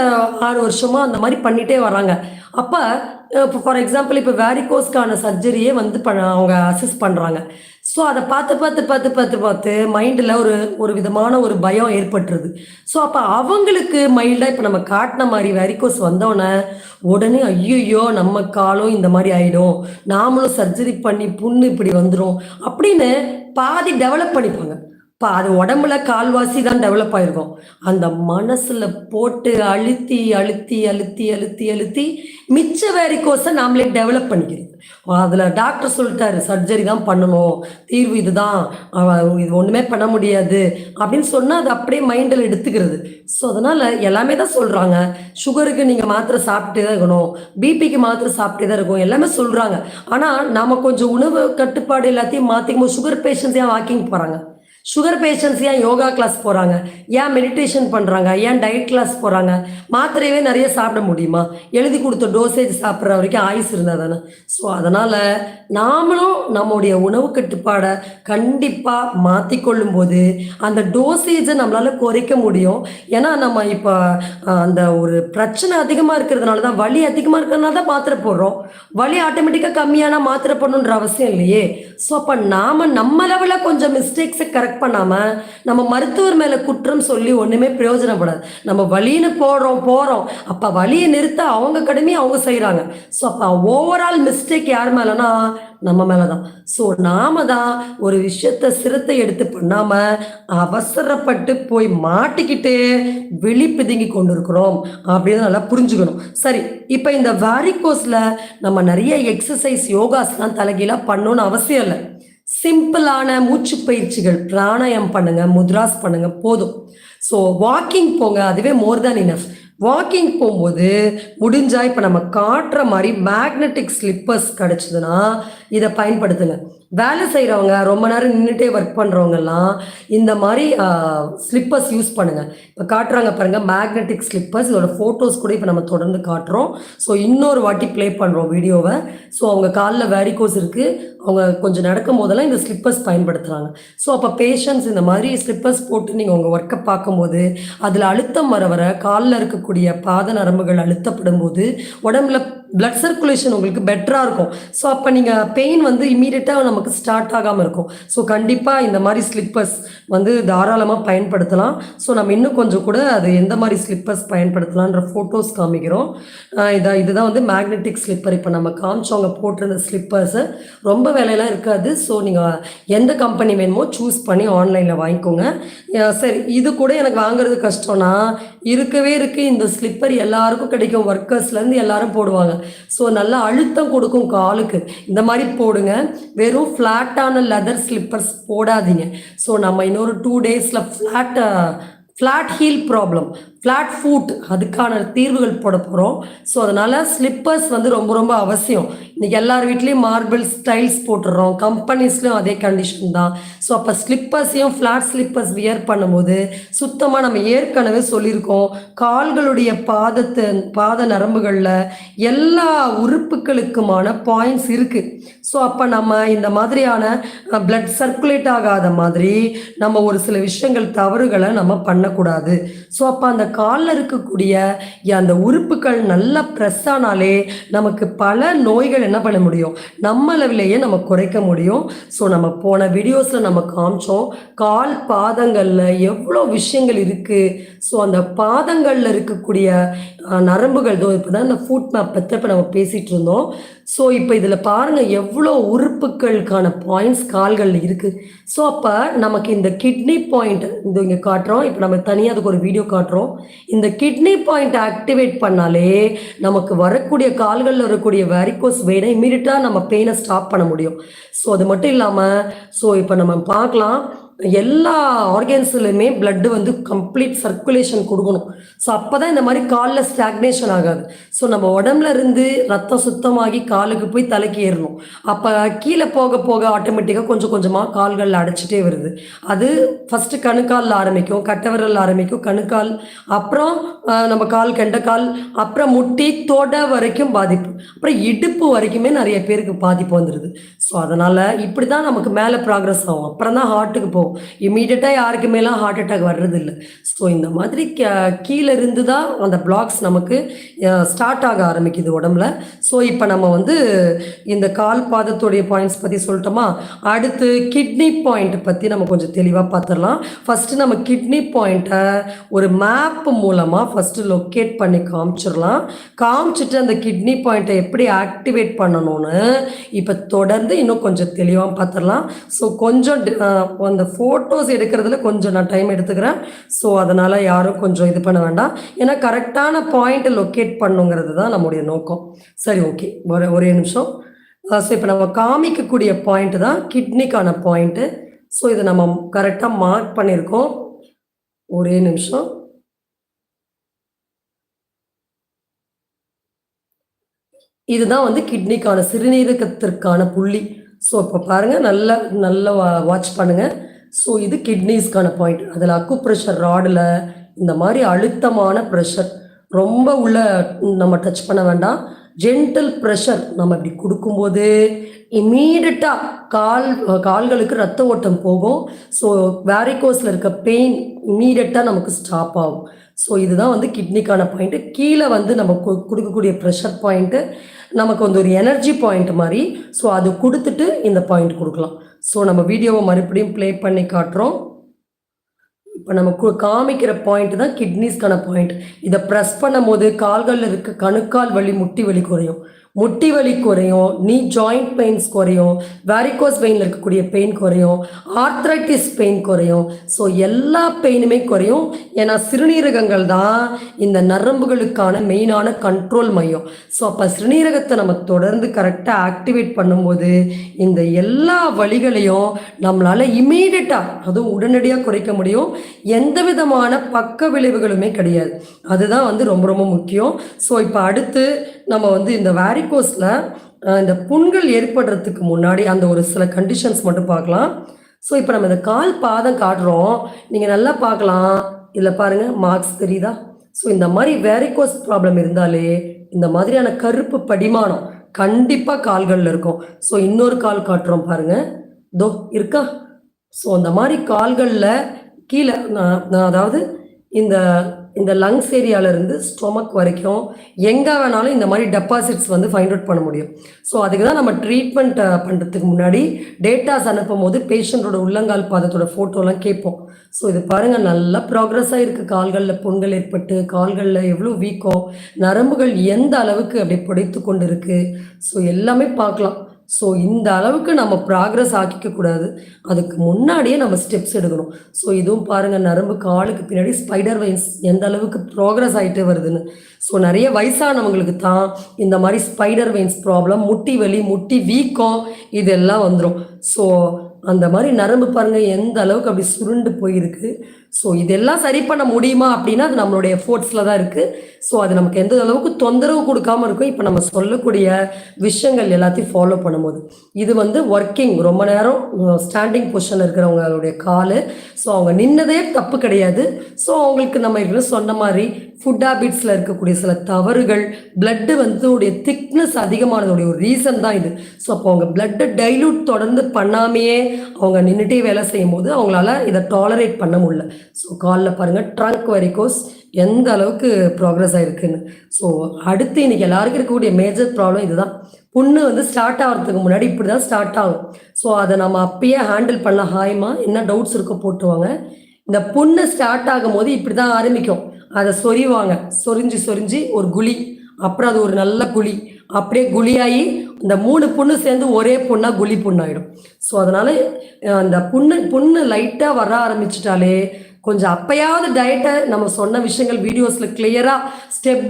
6 வருஷமாக அந்த மாதிரி பண்ணிகிட்டே வராங்க. அப்போ இப்போ ஃபார் எக்ஸாம்பிள் இப்போ வேரிகோஸ்க்கான சர்ஜரியே வந்து அவங்க அசஸ் பண்ணுறாங்க. ஸோ அத பார்த்து, பார்த்து, பார்த்து, பார்த்து, பார்த்து மைண்டுல ஒரு ஒரு விதமான ஒரு பயம் ஏற்பட்டுருது. ஸோ அப்ப அவங்களுக்கு மைல்டா இப்ப நம்ம காட்டுன மாரி வெரிகோஸ் வந்தோனே, உடனே ஐய்யய்யோ! நம்ம காலும் இந்த மாரி ஆயிடும். நாமளும் சர்ஜரி பண்ணி புண்ணு இப்படி வந்துரும். அப்படின்னு பாதி டெவலப் பண்ணிப்பாங்க. அது உடம்புல கால்வாசி தான் டெவலப் ஆயிருக்கும். அந்த மனசுல போட்டு அழுத்தி, அழுத்தி, அழுத்தி, அழுத்தி, அழுத்தி மிச்ச வேரிகோஸ நாமளே டெவலப் பண்ணிக்கிறது. அதுல டாக்டர் சொல்ட்டாரு, "சர்ஜரி தான் பண்ணணும். தீர்வு இதுதான். இது ஒண்ணுமே பண்ண முடியாது." அப்படின்னு சொன்னா, அது அப்படியே மைண்ட்ல எடுத்துக்கிறது. ஸோ, அதனால எல்லாமே தான் சொல்றாங்க. சுகருக்கு நீங்க மாத்திரை சாப்பிட்டே தான் இருக்கணும். பிபிக்கு மாத்திரை சாப்பிட்டே தான் இருக்கும். எல்லாமே சொல்றாங்க. ஆனா, நாம கொஞ்சம் உணவு கட்டுப்பாடு எல்லாத்தையும் மாத்திக்கும்போது சுகர் பேஷண்ட்ஸ் ஏன் வாக்கிங் போறாங்க? சுகர் பேஷண்ட்ஸ் ஏன் யோகா கிளாஸ் போறாங்க? ஏன் மெடிடேஷன் பண்றாங்க? ஏன் டயட் கிளாஸ் போறாங்க? மாத்திரையவே நெறைய சாப்பிட முடியுமா? எழுதி குடுத்த டோசேஜ் சாப்பிடுற வரைக்கும் ஆயுசு இருந்தா தானே. ஸோ, அதனால நாமளும் நம்முடைய உணவு கட்டுப்பாட கண்டிப்பா மாத்திக்கொள்ளும்போது, அந்த டோசேஜ நம்மளால குறைக்க முடியும். ஏன்னா, நம்ம இப்ப அந்த ஒரு பிரச்சனை அதிகமா இருக்கிறதுனால தான், வலி அதிகமா இருக்கிறதுனால தான் மாத்திரை போடுறோம். வலி ஆட்டோமேட்டிக்கா கம்மியானா மாத்திரை போடணுன்ற அவசியம் இல்லையே. ஸோ, அப்ப நாம நம்ம லெவல்ல கொஞ்சம் மிஸ்டேக்ஸ கரெக்ட் பண்ணாம, நம்ம மருத்துவர் மேல குற்றம் சொல்லி ஒண்ணுமே பிரயோஜனப்படாது. நம்ம வலின்னு போறோம். அப்ப வலிய நிறுத்த அவங்க கடமைய அவங்க செய்றாங்க. ஸோ, அப்ப ஓவரால் மிஸ்டேக் யார் மேலனா, நம்ம மேல தான். ஸோ, நாம தான் ஒரு விஷயத்த சிரத்தை எடுத்து பண்ணாம, அவசரப்பட்டு போய் மாட்டிக்கிட்டு விழி பிதுங்கிக் கொண்டிருக்கிறோம் அப்படின்னு நல்லா புரிஞ்சுக்கணும். சரி, இப்ப இந்த வாரிகோஸ்ல நம்ம நெறைய எக்ஸர்சைஸ், யோகாஸ்லாம் தலைகீழா பண்ணணும்னு அவசியம் இல்ல. சிம்பிளான மூச்சு பயிற்சிகள், பிராணாயாமம் பண்ணுங்க, முத்ராஸ் பண்ணுங்க போதும். ஸோ, வாக்கிங் போங்க. அதுவே மோர் தேன் எனஃப். வாக்கிங் போம்போது முடிஞ்சா இப்ப நம்ம காட்டுற மாரி மேக்னெட்டிக் ஸ்லிப்பர்ஸ் கிடைச்சதுன்னா, இத பயன்படுத்துங்க. வேலை செய்றவங்க, ரொம்ப நேரம் நின்னுட்டே ஒர்க் பண்றவங்கலாம், இந்த மாரி ஸ்லிப்பர்ஸ் யூஸ் பண்ணுங்க. இப்ப காட்டுறாங்க பாருங்க, மேக்னெட்டிக் ஸ்லிப்பர்ஸ். இதோட ஃபோட்டோஸ் கூட இப்ப நம்ம தொடர்ந்து காட்டுறோம். ஸோ, இன்னொரு வாட்டி ப்ளே பண்றோம் வீடியோவ. ஸோ, அவங்க கால்ல வேரிகோஸ் இருக்கு. அவங்க கொஞ்சம் நடக்கும்போதெல்லாம் இந்த ஸ்லிப்பர்ஸ் பயன்படுத்துறாங்க. ஸோ, அப்ப பேஷண்ட்ஸ் இந்த மாதிரி ஸ்லிப்பர்ஸ் போட்டு நீங்க உங்க ஒர்க்க பார்க்கும்போது, அதுல அழுத்தம் வர வர கால்ல இருக்கக்கூடிய பாத நரம்புகள் அழுத்தப்படும்போது, உடம்புல பிளட் சர்க்குலேஷன் உங்களுக்கு பெட்டரா இருக்கும். ஸோ, அப்ப நீங்க பெயின் வந்து இம்மீடியட்டா நமக்கு ஸ்டார்ட் ஆகாம இருக்கும். ஸோ, கண்டிப்பா இந்த மாரி ஸ்லிப்பர்ஸ் வந்து தாராளமா பயன்படுத்தலாம். ஸோ, நம்ம இன்னும் கொஞ்சம் கூட அது எந்த மாரி ஸ்லிப்பர்ஸ் பயன்படுத்தலான்ற ஃபோட்டோஸ் காமிக்கிறோம். இதுதான் வந்து மேக்னெட்டிக் ஸ்லிப்பர். இப்ப நம்ம காமிச்சவங்க போட்டிருந்த ஸ்லிப்பர்ஸு ரொம்ப விலையெல்லாம் இருக்காது. ஸோ, நீங்க எந்த கம்பெனி வேணுமோ சூஸ் பண்ணி ஆன்லைன்ல வாங்கிக்கோங்க. சரி, இது கூட எனக்கு வாங்குறது கஷ்டம்னா, இருக்கவே இருக்கு இந்த ஸ்லிப்பர் எல்லாருக்கும் கிடைக்கும். ஒர்க்கர்ஸ்லேருந்து எல்லாரும் போடுவாங்க. ஸோ, நல்லா அழுத்தம் கொடுக்கும் காலுக்கு. இந்த மாரி போடுங்க. வெறும் ஃப்ளாட்டான லெதர் ஸ்லிப்பர்ஸ் போடாதீங்க. ஸோ, நம்ம இன்னொரு 2 டேஸ்ல flat heel problem, flat foot அதுக்கான தீர்வுகள் போட போகிறோம். ஸோ, அதனால் ஸ்லிப்பர்ஸ் வந்து ரொம்ப ரொம்ப அவசியம். இன்றைக்கி எல்லார் வீட்லேயும் மார்பிள் டைல்ஸ் போட்டுடுறோம். கம்பெனிஸ்லையும் அதே கண்டிஷன் தான். ஸோ, அப்போ ஸ்லிப்பர்ஸையும் ஃப்ளாட் ஸ்லிப்பர்ஸ் வியர் பண்ணும்போது சுத்தமாக நம்ம ஏற்கனவே சொல்லியிருக்கோம், கால்களுடைய பாத நரம்புகளில் எல்லா உறுப்புகளுக்குமான பாயிண்ட்ஸ் இருக்குது. ஸோ, அப்போ நம்ம இந்த மாதிரியான பிளட் சர்க்குலேட் ஆகாத மாதிரி நம்ம ஒரு சில விஷயங்கள் தவறுகளை நம்ம பண்ணக்கூடாது. ஸோ, அப்போ அந்த காலில் இருக்கக்கூடிய அந்த உறுப்புகள் நல்லா ப்ரெஸ் ஆனாலே நமக்கு பல நோய்கள் என்ன பண்ண முடியும், நம்ம அளவிலேயே நம்ம குறைக்க முடியும். ஸோ, நம்ம போன வீடியோஸில் நம்ம காமிச்சோம், கால் பாதங்களில் எவ்வளோ விஷயங்கள் இருக்குது. ஸோ, அந்த பாதங்களில் இருக்கக்கூடிய நரம்புகள் இப்போ தான் இந்த ஃபுட் மேப் பற்றி இப்போ நம்ம பேசிகிட்டு இருந்தோம். ஸோ, இப்போ இதில் பாருங்கள் எவ்வளோ உறுப்புகளுக்கான பாயிண்ட்ஸ் கால்களில் இருக்குது. ஸோ, அப்போ நமக்கு இந்த கிட்னி பாயிண்ட் இது இங்கே காட்டுறோம். இப்போ நம்ம தனியாக அதுக்கு ஒரு வீடியோ காட்டுறோம். இந்த கிட்னி பாயிண்ட்டை ஆக்டிவேட் பண்ணாலே நமக்கு வரக்கூடிய கால்களில் வரக்கூடிய வேரிகோஸ் வெயினை இமீடியட்டாக நம்ம பெயினை ஸ்டாப் பண்ண முடியும். ஸோ, அது மட்டும் இல்லாமல் இப்போ நம்ம பார்க்கலாம், எல்லா ஆர்கன்ஸ்லையுமே பிளட் வந்து கம்ப்ளீட் சர்க்குலேஷன் கொடுக்கணும். ஸோ, அப்போ தான் இந்த மாதிரி காலில் ஸ்டாக்னேஷன் ஆகாது. ஸோ, நம்ம உடம்புல இருந்து ரத்தம் சுத்தமாகி காலுக்கு போய் தலைக்கு ஏறணும். அப்போ கீழே போக போக ஆட்டோமேட்டிக்காக கொஞ்சம் கொஞ்சமாக கால்களில் அடைச்சிட்டே வருது. அது ஃபஸ்ட்டு கணுக்காலில் ஆரம்பிக்கும், கட்டவிரல் ஆரம்பிக்கும், கணுக்கால், அப்புறம் நம்ம கால், கெண்டைக்கால், அப்புறம் முட்டி, தொடை வரைக்கும் பாதிப்பு, அப்புறம் இடுப்பு வரைக்குமே நிறைய பேருக்கு பாதிப்பு வந்துடுது. ஸோ, அதனால் இப்படி தான் நமக்கு மேலே ப்ராக்ரஸ் ஆகும். அப்புறம் தான் ஹார்ட்டுக்கு போகும். இருக்கும். இமீடியட்டாக யாருக்குமேலாம் ஹார்ட் அட்டாக் வர்றதில்ல. ஸோ இந்த மாதிரி கீழே இருந்து தான் அந்த பிளாக்ஸ் நமக்கு ஸ்டார்ட் ஆக ஆரம்பிக்குது உடம்புல. ஸோ இப்போ நம்ம வந்து இந்த கால் பாதத்துடைய பாயிண்ட்ஸ் பற்றி சொல்லிட்டோமா, அடுத்து கிட்னி பாயிண்ட் பற்றி நம்ம கொஞ்சம் தெளிவாக பார்த்துடலாம். ஃபஸ்ட்டு நம்ம கிட்னி பாயிண்ட்டை ஒரு மேப் மூலமாக ஃபஸ்ட்டு லொக்கேட் பண்ணி காமிச்சிடலாம். காமிச்சிட்டு அந்த கிட்னி பாயிண்ட்டை எப்படி ஆக்டிவேட் பண்ணணும்னு இப்போ தொடர்ந்து இன்னும் கொஞ்சம் தெளிவாக பார்த்துடலாம். ஸோ கொஞ்சம் அந்த ஃபோட்டோஸ் எடுக்கிறதுல கொஞ்சம் நான் டைம் எடுத்துக்கிறேன். ஸோ அதனால் யாரும் கொஞ்சம் இது பண்ண வேண்டாம். ஏன்னா கரெக்டான பாயிண்ட்டை லொக்கேட் பண்ணுங்கிறது தான் நம்முடைய நோக்கம். சரி, ஓகே, ஒரே நிமிஷம். ஸோ இப்போ நம்ம காமிக்கக்கூடிய பாயிண்ட் தான் கிட்னிக்கான பாயிண்ட்டு. ஸோ இதை நம்ம கரெக்டாக மார்க் பண்ணியிருக்கோம். ஒரே நிமிஷம். இதுதான் வந்து கிட்னிக்கான சிறுநீரகத்திற்கான புள்ளி. ஸோ இப்போ பாருங்கள், நல்லா வாட்ச் பண்ணுங்கள். ஸோ இது கிட்னிஸ்க்கான பாயிண்ட். அதில் அக்குப்ரெஷர் ராடில் இந்த மாதிரி அழுத்தமான ப்ரெஷர் ரொம்ப உள்ள நம்ம டச் பண்ண வேண்டாம். ஜென்டில் ப்ரெஷர் நம்ம இப்படி கொடுக்கும்போது இம்மீடியட்டாக கால்களுக்கு ரத்த ஓட்டம் போகும். ஸோ வேரிகோஸில் இருக்க பெயின் இம்மீடியட்டாக நமக்கு ஸ்டாப் ஆகும். ஸோ இதுதான் வந்து கிட்னிக்கான பாயிண்ட்டு. கீழே வந்து நம்ம கொடுக்கக்கூடிய ப்ரெஷர் பாயிண்ட்டு நமக்கு வந்து ஒரு எனர்ஜி பாயிண்ட் மாதிரி. ஸோ அது கொடுத்துட்டு இந்த பாயிண்ட் கொடுக்கலாம். ஸோ நம்ம வீடியோவை மறுபடியும் ப்ளே பண்ணி காட்டுறோம். இப்போ நம்ம காமிக்கிற பாயிண்ட் தான் கிட்னிஸ்க்கான பாயிண்ட். இதை ப்ரெஸ் பண்ணும் போது கால்களில் இருக்க கணுக்கால் வலி, முட்டி வலி குறையும். முட்டி வலி குறையும், நீ ஜாயிண்ட் பெயின்ஸ் குறையும், வேரிகோஸ் வெயினில் இருக்கக்கூடிய பெயின் குறையும், ஆர்த்ரைட்டிஸ் பெயின் குறையும். ஸோ எல்லா பெயினுமே குறையும். ஏன்னா சிறுநீரகங்கள் தான் இந்த நரம்புகளுக்கான மெயினான கண்ட்ரோல் மையம். ஸோ அப்போ சிறுநீரகத்தை நம்ம தொடர்ந்து கரெக்டாக ஆக்டிவேட் பண்ணும்போது இந்த எல்லா வலிகளையும் நம்மளால் இமீடியட்டாக, அதுவும் உடனடியாக குறைக்க முடியும். எந்த விதமான பக்க விளைவுகளுமே கிடையாது. அதுதான் வந்து ரொம்ப ரொம்ப முக்கியம். ஸோ இப்போ அடுத்து நம்ம வந்து இந்த வேரிகோஸில் இந்த புண்கள் ஏற்படுறதுக்கு முன்னாடி அந்த ஒரு சில கண்டிஷன்ஸ் மட்டும் பார்க்கலாம். ஸோ இப்போ நம்ம இந்த கால் பாதம் காட்டுறோம், நீங்கள் நல்லா பார்க்கலாம். இதில் பாருங்கள், மார்க்ஸ் தெரியுதா? ஸோ இந்த மாதிரி வேரிகோஸ் ப்ராப்ளம் இருந்தாலே இந்த மாதிரியான கருப்பு படிமானம் கண்டிப்பாக கால்களில் இருக்கும். ஸோ இன்னொரு கால் காட்டுறோம் பாருங்கள், தோ இருக்கா? ஸோ அந்த மாதிரி கால்களில் கீழே அதாவது இந்த இந்த லங்ஸ் ஏரியாவிலேருந்து ஸ்டொமக் வரைக்கும் எங்கே வேணாலும் இந்த மாதிரி டெபாசிட்ஸ் வந்து ஃபைண்ட் அவுட் பண்ண முடியும். ஸோ அதுக்கு தான் நம்ம ட்ரீட்மெண்ட் பண்ணுறதுக்கு முன்னாடி டேட்டாஸ் அனுப்பும் போது பேஷண்ட்டோட உள்ளங்கால் பாதத்தோட ஃபோட்டோலாம் கேட்போம். ஸோ இது பாருங்கள், நல்லா ப்ராக்ரஸ் ஆகிருக்கு. கால்களில் புண்கள் ஏற்பட்டு கால்களில் எவ்வளோ வீக்கம், நரம்புகள் எந்த அளவுக்கு அப்படி புடைத்து கொண்டு இருக்குது. ஸோ எல்லாமே பார்க்கலாம். ஸோ இந்த அளவுக்கு நம்ம ப்ராக்ரஸ் ஆக்கிக்கக்கூடாது, அதுக்கு முன்னாடியே நம்ம ஸ்டெப்ஸ் எடுக்கணும். ஸோ இதுவும் பாருங்கள், நரம்பு காலுக்கு பின்னாடி ஸ்பைடர் வெயின்ஸ் எந்த அளவுக்கு ப்ராக்ரஸ் ஆகிட்டே வருதுன்னு. ஸோ நிறைய வயசானவங்களுக்கு தான் இந்த மாதிரி ஸ்பைடர் வெயின்ஸ் ப்ராப்ளம், முட்டி வலி, முட்டி வீக்கம் இதெல்லாம் வந்துடும். ஸோ அந்த மாதிரி நரம்பு பாருங்கள் எந்த அளவுக்கு அப்படி சுருண்டு போயிருக்கு. ஸோ இதெல்லாம் சரி பண்ண முடியுமா அப்படின்னா அது நம்மளுடைய எஃபோர்ட்ஸில் தான் இருக்குது. ஸோ அது நமக்கு எந்த அளவுக்கு தொந்தரவு கொடுக்காமல் இருக்கும். இப்போ நம்ம சொல்லக்கூடிய விஷயங்கள் எல்லாத்தையும் ஃபாலோ பண்ணும்போது இது வந்து ஒர்க்கிங், ரொம்ப நேரம் ஸ்டாண்டிங் பொசிஷனில் இருக்கிறவங்களுடைய கால். ஸோ அவங்க நின்னதே தப்பு கிடையாது. ஸோ அவங்களுக்கு நம்ம ஏற்கனவே சொன்ன மாதிரி ஃபுட் ஹேபிட்ஸில் இருக்கக்கூடிய சில தவறுகள், பிளட்டு வந்து உடைய திக்னஸ் அதிகமானதுடைய ஒரு ரீசன் தான் இது. ஸோ அப்போ அவங்க பிளட்டை டைல்யூட் தொடர்ந்து பண்ணாமையே அவங்க நின்றுட்டே வேலை செய்யும் போது அவங்களால இதை டாலரேட் பண்ண முடியல. ஸோ காலில் பாருங்கள், ட்ரங்க் வெரிகோஸ் எந்த அளவுக்கு ப்ராக்ரஸ் ஆகிருக்குன்னு. ஸோ அடுத்து இன்றைக்கி எல்லாருக்கும் இருக்கக்கூடிய மேஜர் ப்ராப்ளம் இதுதான். புண்ணு வந்து ஸ்டார்ட் ஆகிறதுக்கு முன்னாடி இப்படி தான் ஸ்டார்ட் ஆகும். ஸோ அதை நம்ம அப்பயே ஹேண்டில் பண்ணலாம். ஹாய்மா, என்ன டவுட்ஸ் இருக்கோ போட்டுவாங்க. இந்த புண்ணு ஸ்டார்ட் ஆகும் போது இப்படி தான் ஆரம்பிக்கும். அதை சொறிவாங்க, சொரிஞ்சு ஒரு குழி, அப்புறம் அது ஒரு நல்ல குழி, அப்படியே குழியாகி இந்த 3 புண்ணு சேர்ந்து ஒரே புண்ணாக குழி புண்ணாயிடும். ஸோ அதனால் அந்த புண்ணு லைட்டாக வர ஆரம்பிச்சிட்டாலே கொஞ்சம் அப்பயாவது டயட்டை நம்ம சொன்ன விஷயங்கள் வீடியோஸில் கிளியராக ஸ்டெப்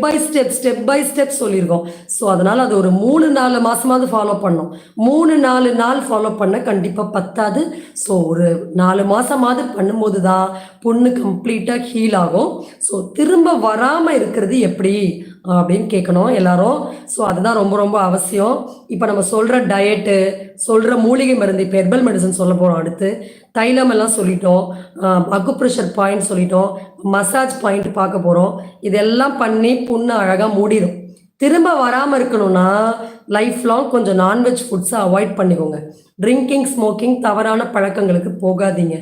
பை ஸ்டெப் சொல்லியிருக்கோம். ஸோ அதனால் அது ஒரு 3-4 மாதமாவது ஃபாலோ பண்ணோம். 3-4 நாள் ஃபாலோ பண்ண கண்டிப்பாக பத்தாது. ஸோ ஒரு 4 மாதமாவது பண்ணும்போது தான் புண்ணு கம்ப்ளீட்டாக ஹீல் ஆகும். ஸோ திரும்ப வராமல் இருக்கிறது எப்படி அப்படின்னு கேட்கணும் எல்லாரும். ஸோ அதுதான் ரொம்ப ரொம்ப அவசியம். இப்போ நம்ம சொல்கிற டயட்டு, சொல்கிற மூலிகை மருந்து, இப்போ ஹெர்பல் மெடிசன் சொல்ல போகிறோம். அடுத்து தைலம் எல்லாம் சொல்லிட்டோம், அக்குப்ரெஷர் பாயிண்ட் சொல்லிட்டோம், மசாஜ் பாயிண்ட் பார்க்க போகிறோம். இதெல்லாம் பண்ணி புண்ணு அழகாக மூடிடும். திரும்ப வராமல் இருக்கணும்னா லைஃப் லாங் கொஞ்சம் நான்வெஜ் ஃபுட்ஸை அவாய்ட் பண்ணிக்கோங்க. ட்ரிங்கிங், ஸ்மோக்கிங், தவறான பழக்கங்களுக்கு போகாதீங்க.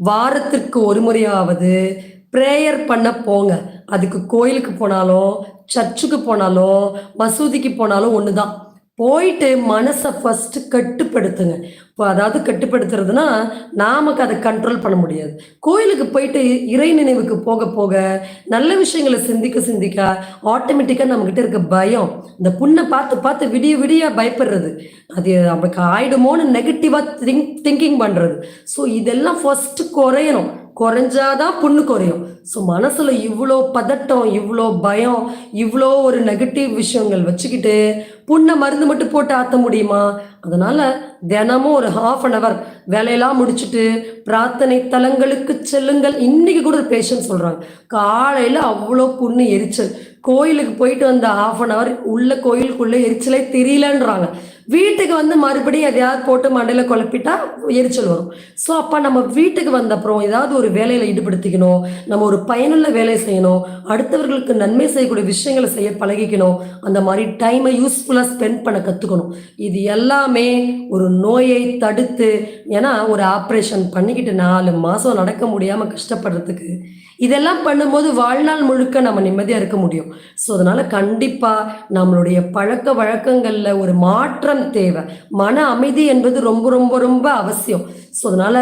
வாரத்திற்கு ஒரு முறையாவது ப்ரேயர் பண்ண போங்க. அதுக்கு கோயிலுக்கு போனாலும், சர்ச்சுக்கு போனாலும், மசூதிக்கு போனாலும் ஒன்று தான். போயிட்டு மனசை ஃபஸ்ட்டு கட்டுப்படுத்துங்க. இப்போ அதாவது கட்டுப்படுத்துறதுன்னா, நமக்கு அதை கண்ட்ரோல் பண்ண முடியாது. கோயிலுக்கு போயிட்டு இறை நினைவுக்கு போக போக, நல்ல விஷயங்கள சிந்திக்க சிந்திக்க, ஆட்டோமேட்டிக்கா நம்மகிட்ட இருக்க பயம், இந்த புண்ண பார்த்து பார்த்து விடிய விடிய பயப்படுறது, அது நமக்கு ஆயிடுமோன்னு நெகட்டிவா திங்கிங் பண்றது. ஸோ இதெல்லாம் ஃபர்ஸ்ட்டு குறையணும். குறைஞ்சாதான் புண்ணு குறையும். ஸோ மனசுல இவ்வளோ பதட்டம், இவ்வளோ பயம், இவ்வளோ ஒரு நெகட்டிவ் விஷயங்கள் வச்சுக்கிட்டு புண்ணை மருந்து மட்டும் போட்டு ஆற்ற முடியுமா? அதனால தினமும் ஒரு 1/2 hour வேலையெல்லாம் முடிச்சுட்டு பிரார்த்தனை தலங்களுக்கு செல்லுங்கள். இன்னைக்கு கூட ஒரு பேஷண்ட் சொல்றாங்க, காலையில அவ்வளோ புண்ணு எரிச்சல், கோயிலுக்கு போயிட்டு வந்த 1/2 hour உள்ள கோயிலுக்குள்ள எரிச்சலே தெரியலன்றாங்க. வீட்டுக்கு வந்து மறுபடியும் எதையாவது போட்டு மண்டையில குழப்பிட்டா எரிச்சல் வரும். ஸோ அப்போ நம்ம வீட்டுக்கு வந்த அப்புறம் ஏதாவது ஒரு வேலையில் ஈடுபடுத்திக்கணும். நம்ம ஒரு பயனுள்ள வேலை செய்யணும். அடுத்தவர்களுக்கு நன்மை செய்யக்கூடிய விஷயங்களை செய்ய பழகிக்கணும். அந்த மாதிரி டைமை யூஸ்ஃபுல்லாக ஸ்பெண்ட் பண்ண கற்றுக்கணும். இது எல்லாமே ஒரு நோயை தடுத்து, ஏன்னா ஒரு ஆப்ரேஷன் பண்ணிக்கிட்டு 4 மாதம் நடக்க முடியாமல் கஷ்டப்படுறதுக்கு இதெல்லாம் பண்ணும்போது வாழ்நாள் முழுக்க நம்ம நிம்மதியாக இருக்க முடியும். ஸோ அதனால் கண்டிப்பாக நம்மளுடைய பழக்க வழக்கங்களில் ஒரு மாற்றம் தேவை. மன அமைதி என்பது ரொம்ப ரொம்ப ரொம்ப அவசியம். ஸோ அதனால்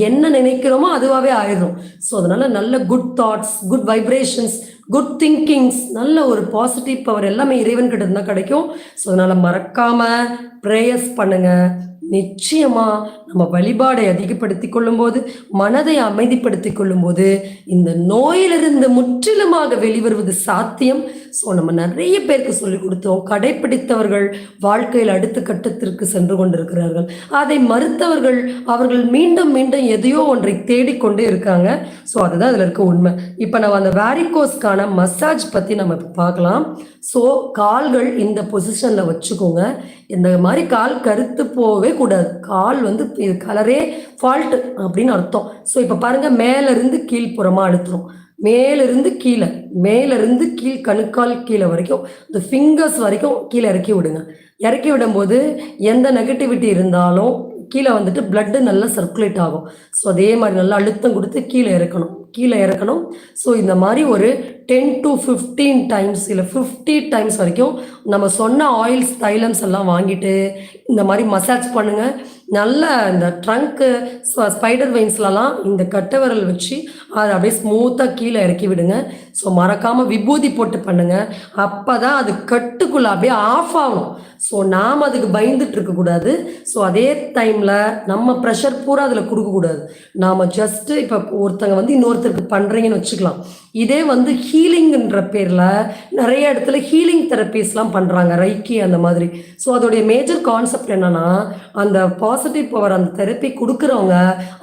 என்ன நினைக்கிறோமோ அதுவாகவே ஆயிடும். ஸோ அதனால் நல்ல good thoughts, good vibrations, good thinkings, நல்ல ஒரு பாசிட்டிவ் பவர் எல்லாமே இறைவன் கிட்ட இருந்தால் கிடைக்கும். ஸோ அதனால் மறக்காமல் ப்ரேயர்ஸ் பண்ணுங்கள். நிச்சயமா நம்ம வழிபாடை அதிகப்படுத்திக் கொள்ளும்போது, மனதை அமைதிப்படுத்திக் கொள்ளும்போது இந்த நோயிலிருந்து முற்றிலுமாக வெளிவருவது சாத்தியம். ஸோ நம்ம நிறைய பேருக்கு சொல்லிக் கொடுத்தோம். கடைப்பிடித்தவர்கள் வாழ்க்கையில் அடுத்த கட்டத்திற்கு சென்று கொண்டிருக்கிறார்கள். அதை மறுத்தவர்கள் அவர்கள் மீண்டும் மீண்டும் எதையோ ஒன்றை தேடிக்கொண்டே இருக்காங்க. ஸோ அதுதான் அதில் இருக்க உண்மை. இப்போ நம்ம அந்த வேரிகோஸ்க்கான மசாஜ் பற்றி நம்ம இப்போ பார்க்கலாம். ஸோ கால்கள் இந்த பொசிஷனில் வச்சுக்கோங்க. இந்த மாதிரி கால் கருத்து போகவே கூடாது. கால் வந்து இது கலரே ஃபால்ட்டு அப்படின்னு அர்த்தம். ஸோ இப்போ பாருங்கள், மேலேருந்து கீழ்ப்புறமாக அழுத்துறோம். மேலிருந்து கீழே, மேலிருந்து கீழ் கணுக்கால் கீழே வரைக்கும், இந்த ஃபிங்கர்ஸ் வரைக்கும் கீழே இறக்கி விடுங்க. இறக்கி விடும்போது எந்த நெகட்டிவிட்டி இருந்தாலும் கீழே வந்துட்டு பிளட்டு நல்லா சர்க்குலேட் ஆகும். ஸோ அதே மாதிரி நல்லா அழுத்தம் கொடுத்து கீழே இறக்கணும், கீழே இறக்கணும். ஸோ இந்த மாதிரி ஒரு 10 to 15 டைம்ஸ், இல்லை 50 டைம்ஸ் வரைக்கும் நம்ம சொன்ன ஆயில்ஸ், தைலம்ஸ் எல்லாம் வாங்கிட்டு இந்த மாதிரி மசாஜ் பண்ணுங்கள். நல்ல இந்த ட்ரங்க்கு, ஸ்பைடர் வெயின்ஸ்லலாம் இந்த கட்டை வச்சு அதை அப்படியே ஸ்மூத்தாக கீழே இறக்கி விடுங்க. ஸோ மறக்காமல் விபூதி போட்டு பண்ணுங்கள். அப்போ தான் அது கட்டுக்குள்ளே அப்படியே ஆஃப் ஆகணும். ஸோ நாம் அதுக்கு பயந்துட்டு இருக்கக்கூடாது. ஸோ அதே டைமில் நம்ம ப்ரெஷர் பூரா அதில் கொடுக்கக்கூடாது. நாம் ஜஸ்ட்டு இப்போ ஒருத்தங்க வந்து இன்னொருத்தருக்கு பண்ணுறீங்கன்னு வச்சுக்கலாம். இதே வந்து ஹீலிங்குன்ற பேரில் நிறைய இடத்துல ஹீலிங் தெரப்பீஸ்லாம் பண்ணுறாங்க, ரைக்கி அந்த மாதிரி. ஸோ அதோடைய மேஜர் கான்செப்ட் என்னென்னா, அந்த பாசிட்டிவ் பவர், அந்த தெரப்பி கொடுக்குறவங்க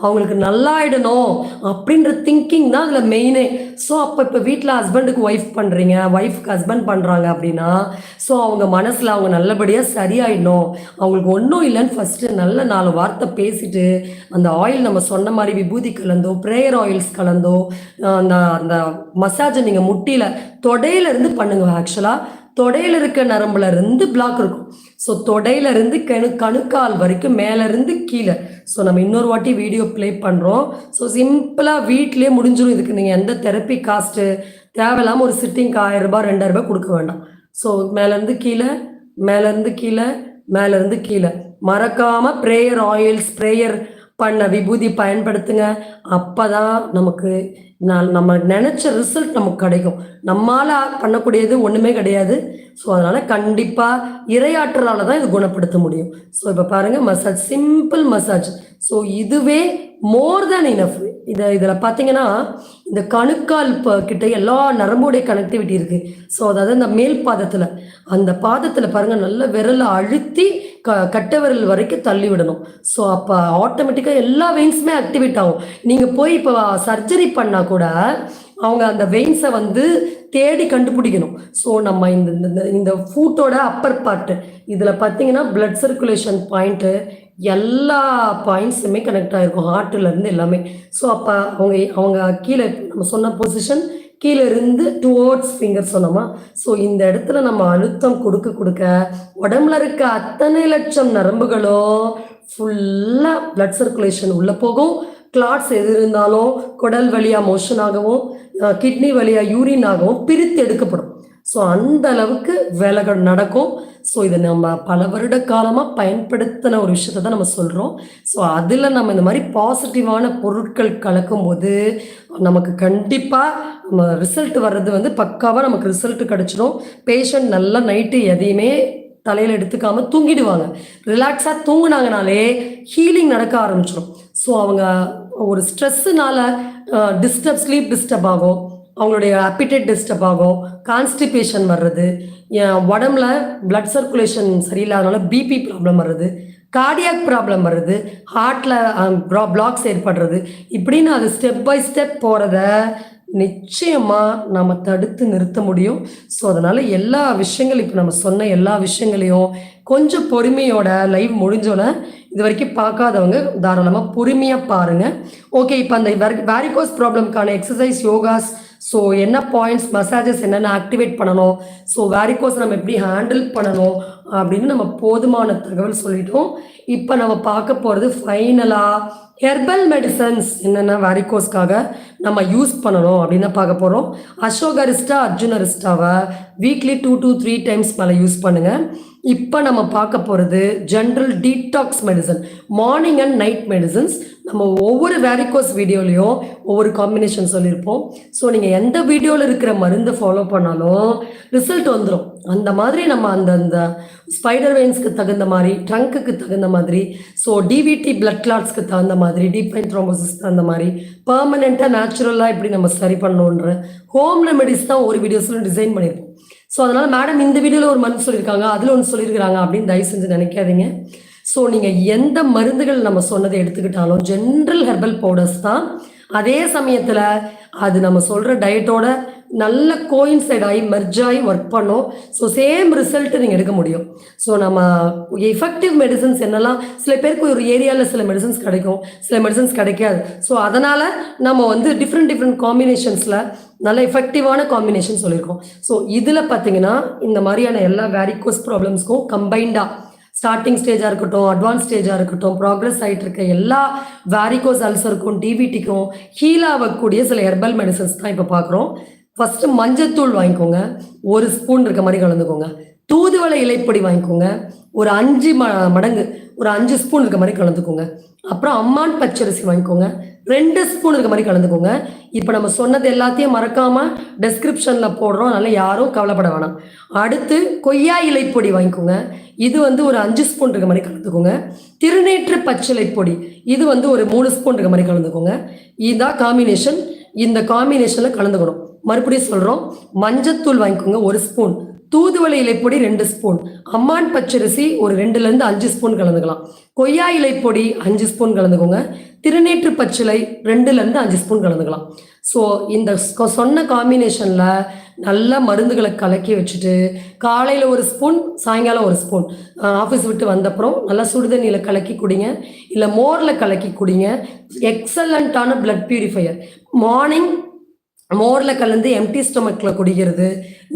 அவங்களுக்கு நல்லாயிடணும் அப்படின்ற திங்கிங் தான் அதில் மெயினே. ஸோ அப்போ இப்போ வீட்டில் ஹஸ்பண்டுக்கு ஒய்ஃப் பண்ணுறீங்க, ஒய்ஃப்க்கு ஹஸ்பண்ட் பண்ணுறாங்க அப்படின்னா, ஸோ அவங்க மனசில் அவங்க நல்லபடியாக சரியாயிடணும், அவங்களுக்கு ஒன்றும் இல்லைன்னு ஃபஸ்ட்டு நல்ல 4 வார்த்தை பேசிட்டு, அந்த ஆயில் நம்ம சொன்ன மாதிரி விபூதி கலந்தோ, ப்ரேயர் ஆயில்ஸ் கலந்தோ, அந்த அந்த மசாஜை நீங்கள் முட்டியில் தொடையிலேருந்து பண்ணுங்க. ஆக்சுவலாக தொடையில் இருக்க நரம்புல இருந்து பிளாக் இருக்கும். ஸோ தொடையிலேருந்து கணுக்கால் வரைக்கும் மேலேருந்து கீழே. ஸோ நம்ம இன்னொரு வாட்டி வீடியோ ப்ளே பண்ணுறோம். ஸோ சிம்பிளாக வீட்டிலே முடிஞ்சிடும். இதுக்கு நீங்கள் எந்த தெரப்பி காஸ்ட்டு தேவையில்லாமல் ஒரு சிட்டிங்க்கு 1000 ரூபாய் 2000 ரூபாய் கொடுக்க வேண்டாம். ஸோ மேலேருந்து கீழே, மேலேருந்து கீழே, மேலேருந்து கீழே. மறக்காமல் ப்ரேயர் ஆயில்ஸ், ப்ரேயர் பண்ண விபூதி பயன்படுத்துங்க. அப்போ தான் நமக்கு நம்ம நினச்ச ரிசல்ட் நமக்கு கிடைக்கும். நம்மளால் பண்ணக்கூடியது ஒன்றுமே கிடையாது. ஸோ அதனால் கண்டிப்பாக இரையாற்றலால் தான் இது குணப்படுத்த முடியும். ஸோ இப்போ பாருங்கள், மசாஜ், சிம்பிள் மசாஜ். ஸோ இதுவே மோர் தேன் இனஃப். இதில் பார்த்தீங்கன்னா இந்த கணுக்கால் கிட்ட எல்லா நரம்புடைய கனெக்டிவிட்டி இருக்குது. ஸோ அதாவது இந்த மேல் பாதத்தில், அந்த பாதத்தில் பாருங்கள், நல்ல விரலை அழுத்தி கட்டை விரல் வரைக்கும் தள்ளி விடணும். ஸோ அப்போ ஆட்டோமேட்டிக்காக எல்லா வெயின்ஸுமே ஆக்டிவேட் ஆகும். நீங்கள் போய் இப்போ சர்ஜரி பண்ணால் கூட அவங்க அந்த வெயின்ஸை வந்து தேடி கண்டுபிடிக்கணும். ஸோ நம்ம இந்த ஃபூட்டோட அப்பர் பார்ட்டு இதில் பார்த்தீங்கன்னா பிளட் சர்க்குலேஷன் பாயிண்ட்டு எல்லா பாயிண்ட்ஸுமே கனெக்ட் ஆகிருக்கும், ஹார்ட்டிலேருந்து எல்லாமே. ஸோ அப்போ அவங்க கீழே நம்ம சொன்ன பொசிஷன் கீழே இருந்து டுவோர்ட்ஸ் ஃபிங்கர் சொன்னோமா. ஸோ இந்த இடத்துல நம்ம அழுத்தம் கொடுக்க கொடுக்க உடம்புல இருக்க அத்தனை லட்சம் நரம்புகளும் ஃபுல்லாக பிளட் சர்க்குலேஷன் உள்ளே போகும். கிளாட்ஸ் எது இருந்தாலும் குடல் வழியாக மோஷன் ஆகவும் கிட்னி வழியாக யூரின் ஆகவும் பிரித்து எடுக்கப்படும். ஸோ அந்த அளவுக்கு வேலைகள் நடக்கும். ஸோ இதை நம்ம பல வருட காலமாக பயன்படுத்தின ஒரு விஷயத்தை தான் நம்ம சொல்கிறோம். ஸோ அதில் நம்ம இந்த மாதிரி பாசிட்டிவான பொருட்கள் கலக்கும்போது நமக்கு கண்டிப்பாக நம்ம ரிசல்ட் வர்றது வந்து பக்காவாக நமக்கு ரிசல்ட் கிடச்சிடும். பேஷண்ட் நல்லா நைட்டு எதையுமே தலையில் எடுத்துக்காமல் தூங்கிடுவாங்க. ரிலாக்ஸாக தூங்குனாங்கனாலே ஹீலிங் நடக்க ஆரம்பிச்சிடும். ஸோ அவங்க ஒரு ஸ்ட்ரெஸ்ஸுனால ஸ்லீப் டிஸ்டர்ப் ஆகும், அவங்களுடைய அப்பிடைட் டிஸ்டர்ப் ஆகும், கான்ஸ்டிபேஷன் வர்றது, உடம்புல பிளட் சர்க்குலேஷன் சரியில்லாதனால பிபி ப்ராப்ளம் வர்றது, கார்டியாக் ப்ராப்ளம் வருது, ஹார்ட்டில் பிளாக்ஸ் ஏற்படுறது, இப்படின்னு அது ஸ்டெப் பை ஸ்டெப் போகிறத நிச்சயமாக நம்ம தடுத்து நிறுத்த முடியும். ஸோ அதனால் எல்லா விஷயங்கள் இப்போ நம்ம சொன்ன எல்லா விஷயங்களையும் கொஞ்சம் பொறுமையோட லைவ் முடிஞ்சோன்னே இது வரைக்கும் பார்க்காதவங்க தாராளமாக பொறுமையாக பாருங்கள். ஓகே, இப்போ அந்த வேரிகோஸ் ப்ராப்ளம்க்கான எக்ஸசைஸ், யோகாஸ், ஸோ என்ன பாயிண்ட்ஸ், மசாஜஸ் என்னென்ன ஆக்டிவேட் பண்ணணும், ஸோ வேரிகோஸ் நம்ம எப்படி ஹேண்டில் பண்ணணும் அப்படின்னு நம்ம போதுமான தகவல் சொல்லிட்டோம். இப்போ நம்ம பார்க்க போகிறது ஃபைனலாக ஹெர்பல் மெடிசன்ஸ் என்னென்ன வேரிகோஸ்க்காக நம்ம யூஸ் பண்ணணும் அப்படின்னு பார்க்க போகிறோம். அசோகரிஸ்டா, அர்ஜுனரிஸ்டாவை வீக்லி 2 to 3 times மேலே யூஸ் பண்ணுங்கள். இப்போ நம்ம பார்க்க போகிறது general detox medicine, morning and night medicines. நம்ம ஒவ்வொரு வேரிகோஸ் வீடியோலையும் ஒவ்வொரு காம்பினேஷன் சொல்லியிருப்போம். ஸோ நீங்கள் எந்த வீடியோவில் இருக்கிற மருந்தை ஃபாலோ பண்ணாலும் ரிசல்ட் வந்துடும். அந்த மாதிரி நம்ம அந்த ஸ்பைடர் வெயின்ஸ்க்கு தகுந்த மாதிரி, ட்ரங்க்குக்கு தகுந்த மாதிரி, ஸோ டிவிடி பிளட் கிளாட்ஸ்க்கு தகுந்த மாதிரி, டீப் வெயின் த்ரோம்போசிஸ் தகுந்த மாதிரி பர்மனெண்ட்டாக நேச்சுரலாக இப்படி நம்ம சரி பண்ணணுன்ற ஹோம் ரெமெடிஸ் தான் ஒரு வீடியோஸில் டிசைன் பண்ணியிருப்போம். ஸோ அதனால் மேடம் இந்த வீடியோவில் ஒரு மருந்து சொல்லியிருக்காங்க, அதில் ஒன்று சொல்லியிருக்கிறாங்க அப்படின்னு தயவு செஞ்சு நினைக்காதீங்க. ஸோ நீங்கள் எந்த மருந்துகள் நம்ம சொன்னதை எடுத்துக்கிட்டாலும் ஜென்ரல் ஹெர்பல் பவுடர்ஸ் தான். அதே சமயத்தில் அது நம்ம சொல்கிற டயட்டோட நல்ல கோயின்சைட் ஆகி மெர்ஜ் ஆகி ஒர்க் பண்ணோம். ஸோ சேம் ரிசல்ட்டு நீங்கள் எடுக்க முடியும். ஸோ நம்ம எஃபெக்டிவ் மெடிசன்ஸ் என்னெல்லாம், சில பேருக்கு ஒரு ஏரியாவில் சில மெடிசன்ஸ் கிடைக்கும், சில மெடிசன்ஸ் கிடைக்காது. ஸோ அதனால் நம்ம வந்து டிஃப்ரெண்ட் காம்பினேஷன்ஸில் நல்ல எஃபெக்டிவான காம்பினேஷன் சொல்லியிருக்கோம். ஸோ இதில் பார்த்தீங்கன்னா இந்த மாதிரியான எல்லா வேரிகோஸ் ப்ராப்ளம்ஸ்க்கும் கம்பைண்டாக ஸ்டார்டிங் ஸ்டேஜாக இருக்கட்டும், அட்வான்ஸ் ஸ்டேஜாக இருக்கட்டும், ப்ராக்ரஸ் ஆகிட்டு இருக்க எல்லா வேரிகோஸ் அல்சருக்கும் டிவிடிக்கும் ஹீல் ஆகக்கூடிய சில ஹெர்பல் மெடிசன்ஸ் தான் இப்போ பார்க்குறோம். ஃபஸ்ட்டு மஞ்சத்தூள் வாங்கிக்கோங்க, 1 ஸ்பூன் இருக்க மாதிரி கலந்துக்கோங்க. தூதுவளை இலைப்பொடி வாங்கிக்கோங்க, ஒரு 5 மடங்கு, ஒரு 5 ஸ்பூன் இருக்க மாதிரி கலந்துக்கோங்க. அப்புறம் அம்மான் பச்சரிசி வாங்கிக்கோங்க, 2 ஸ்பூன் இருக்க மாதிரி கலந்துக்கோங்க. இப்போ நம்ம சொன்னது எல்லாத்தையும் மறக்காமல் டெஸ்கிரிப்ஷனில் போடுறோம், அதனால் யாரும் கவலைப்பட வேணாம். அடுத்து கொய்யா இலைப்பொடி வாங்கிக்கோங்க, இது வந்து ஒரு 5 ஸ்பூன் இருக்க மாதிரி கலந்துக்கோங்க. திருநீற்று பச்சிலை பொடி, இது வந்து ஒரு 3 ஸ்பூன் இருக்க மாதிரி கலந்துக்கோங்க. இதுதான் காம்பினேஷன். இந்த காம்பினேஷனில் கலந்துக்கணும். மறுபடியும் சொல்கிறோம், மஞ்சத்தூள் வாங்கிக்கோங்க 1 ஸ்பூன், தூதுவளை இலைப்பொடி 2 ஸ்பூன், அம்மான் பச்சரிசி ஒரு 2லேருந்து 5 ஸ்பூன் கலந்துக்கலாம், கொய்யா இலைப்பொடி 5 ஸ்பூன் கலந்துக்கோங்க, திருநீற்று பச்சிலை 2லேருந்து 5 ஸ்பூன் கலந்துக்கலாம். ஸோ இந்த சொன்ன காம்பினேஷனில் நல்ல மருந்துகளை கலக்கி வச்சுட்டு காலையில் 1 ஸ்பூன், சாயங்காலம் 1 ஸ்பூன், ஆஃபீஸ் விட்டு வந்தப்புறம் நல்லா சுடுதண்ணியில் கலக்கி குடிங்க, இல்லை மோரில் கலக்கி குடிங்க. எக்ஸலண்ட்டான பிளட் பியூரிஃபையர். மார்னிங் மோரில் கலந்து எம்டி ஸ்டொமக்கில் குடிக்கிறது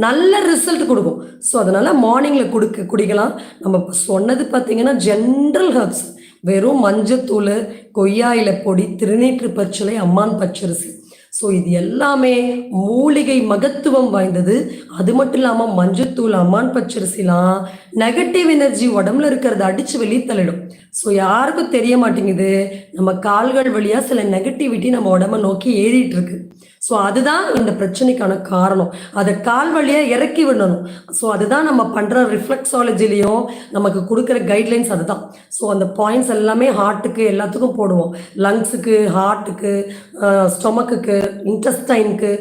நல்ல ரிசல்ட் கொடுக்கும். ஸோ அதனால் மார்னிங்கில் குடிக்கலாம். நம்ம சொன்னது பார்த்திங்கன்னா ஜென்ரல் ஹெர்ப்ஸ், வெறும் மஞ்சத்தூள், கொய்யா இலைப்பொடி, திருநீற்று பச்சிலை, அம்மான் பச்சரிசி. ஸோ இது எல்லாமே மூலிகை மகத்துவம் வாய்ந்தது. அது மட்டும் இல்லாமல் மஞ்சத்தூள், அம்மான் பச்சரிசிலாம் நெகட்டிவ் எனர்ஜி உடம்புல இருக்கிறத அடித்து வெளியே தள்ளிடும். ஸோ யாருக்கும் தெரிய மாட்டேங்குது, நம்ம கால்கள் வழியாக சில நெகட்டிவிட்டி நம்ம உடம்பை நோக்கி ஏறிட்டு இருக்கு. ஸோ அதுதான் இந்த பிரச்சனைக்கான காரணம். அதை கால் வழியாக இறக்கி விடணும். ஸோ அதுதான் நம்ம பண்ணுற ரிஃப்ளெக்ஸாலஜிலையும் நமக்கு கொடுக்குற கைட்லைன்ஸ் அதுதான். ஸோ அந்த பாயிண்ட்ஸ் எல்லாமே ஹார்ட்டுக்கு எல்லாத்துக்கும் போடுவோம், லங்ஸுக்கு, ஹார்ட்டுக்கு, ஸ்டொமக்குக்கு, இன்டெஸ்டைனுக்கு,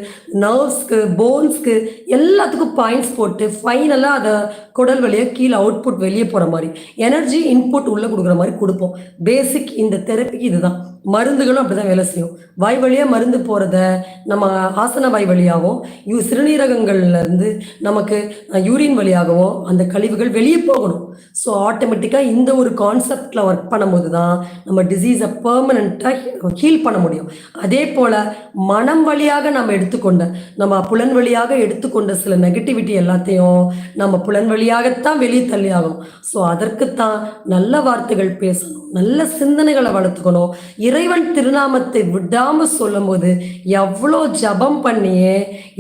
நர்வ்ஸ்க்கு, போன்ஸ்க்கு எல்லாத்துக்கும் பாயிண்ட்ஸ் போட்டு ஃபைனலாக அதை குடல் வழியாக கீழே அவுட்புட் வெளியே போகிற மாதிரி, எனர்ஜி இன்புட் உள்ளே கொடுக்குற மாதிரி கொடுப்போம். பேசிக் இந்த தெரப்பிக்கு இதுதான். மருந்துகளும் அப்படி தான் வேலை செய்யும். வாய் வழியாக மருந்து போகிறத நம்ம ஆசன வாய் வழியாகவும் சிறுநீரகங்கள்லேருந்து நமக்கு யூரின் வழியாகவும் அந்த கழிவுகள் வெளியே போகணும். ஸோ ஆட்டோமேட்டிக்காக இந்த ஒரு கான்செப்டில் ஒர்க் பண்ணும்போது தான் நம்ம டிசீஸை பர்மனெண்ட்டாக ஹீல் பண்ண முடியும். அதே போல் மனம் வழியாக நம்ம எடுத்துக்கொண்ட, நம்ம புலன் வழியாக எடுத்துக்கொண்ட சில நெகட்டிவிட்டி எல்லாத்தையும் நம்ம புலன் வழியாகத்தான் வெளியே தள்ளி ஆகணும். ஸோ அதற்குத்தான் நல்ல வார்த்தைகள் பேசணும், நல்ல சிந்தனைகளை வளர்த்துக்கணும், இறைவன் திருநாமத்தை விடாம சொல்லும்போது எவ்வளோ ஜபம் பண்ணியே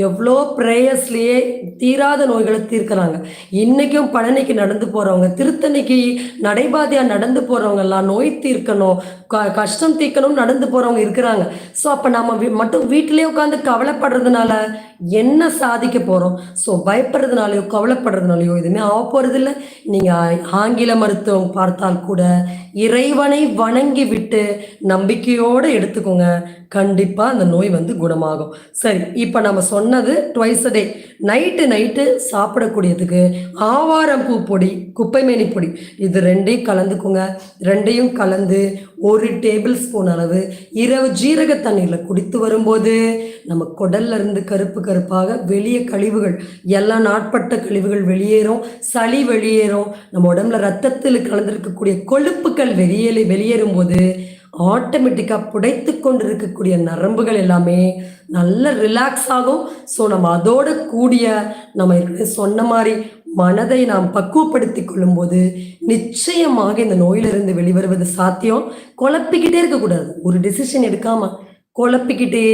எவ்வளோ ப்ரேயர்ஸ்லேயே தீராத நோய்களை தீர்க்கிறாங்க. இன்னைக்கும் பழனிக்கு நடந்து போறவங்க, திருத்தணிக்கு நடைபாதையா நடந்து போறவங்க எல்லாம் நோய் தீர்க்கணும், கஷ்டம் தீர்க்கணும் நடந்து போறவங்க இருக்கிறாங்க. ஸோ அப்போ நம்ம மட்டும் வீட்டிலேயே உட்காந்து கவலைப்படுறதுனால என்ன சாதிக்க போறோம்? ஸோ பயப்படுறதுனாலையோ கவலைப்படுறதுனாலையோ எதுவுமே ஆக போறதில்லை. நீங்க ஆங்கில மருத்துவம் பார்த்தால் கூட இறைவனை வணங்கி விட்டு நம்பிக்கையோடு எடுத்துக்கோங்க, கண்டிப்பா அந்த நோய் வந்து குணமாகும். சரி, இப்போ நம்ம சொன்னது ட்வைஸ் அ டே. நைட்டு சாப்பிடக்கூடியதுக்கு ஆவாரம் பூ பொடி, குப்பைமேனி பொடி, இது ரெண்டையும் கலந்துக்கோங்க. ரெண்டையும் கலந்து 1 டேபிள் ஸ்பூன் அளவு இரவு ஜீரக தண்ணீரில் குடித்து வரும்போது நம்ம குடல்ல இருந்து கருப்பாக வெளியே கழிவுகள் எல்லாம் நாட்பட்ட கழிவுகள் வெளியேறும், சளி வெளியேறும், நம்ம உடம்புல ரத்தத்தில் கலந்திருக்கக்கூடிய கொழுப்புகள் வெளியேறும் போது ஆட்டோமேட்டிக்காக புடைத்து கொண்டு இருக்கக்கூடிய நரம்புகள் எல்லாமே நல்ல ரிலாக்ஸ் ஆகும். ஸோ நம்ம அதோட கூடிய நம்ம சொன்ன மாதிரி மனதை நாம் பக்குவப்படுத்தி கொள்ளும்போது நிச்சயமாக இந்த நோயிலிருந்து வெளிவருவது சாத்தியம். குழப்பிக்கிட்டே இருக்கக்கூடாது, ஒரு டிசிஷன் எடுக்காம குழப்பிக்கிட்டே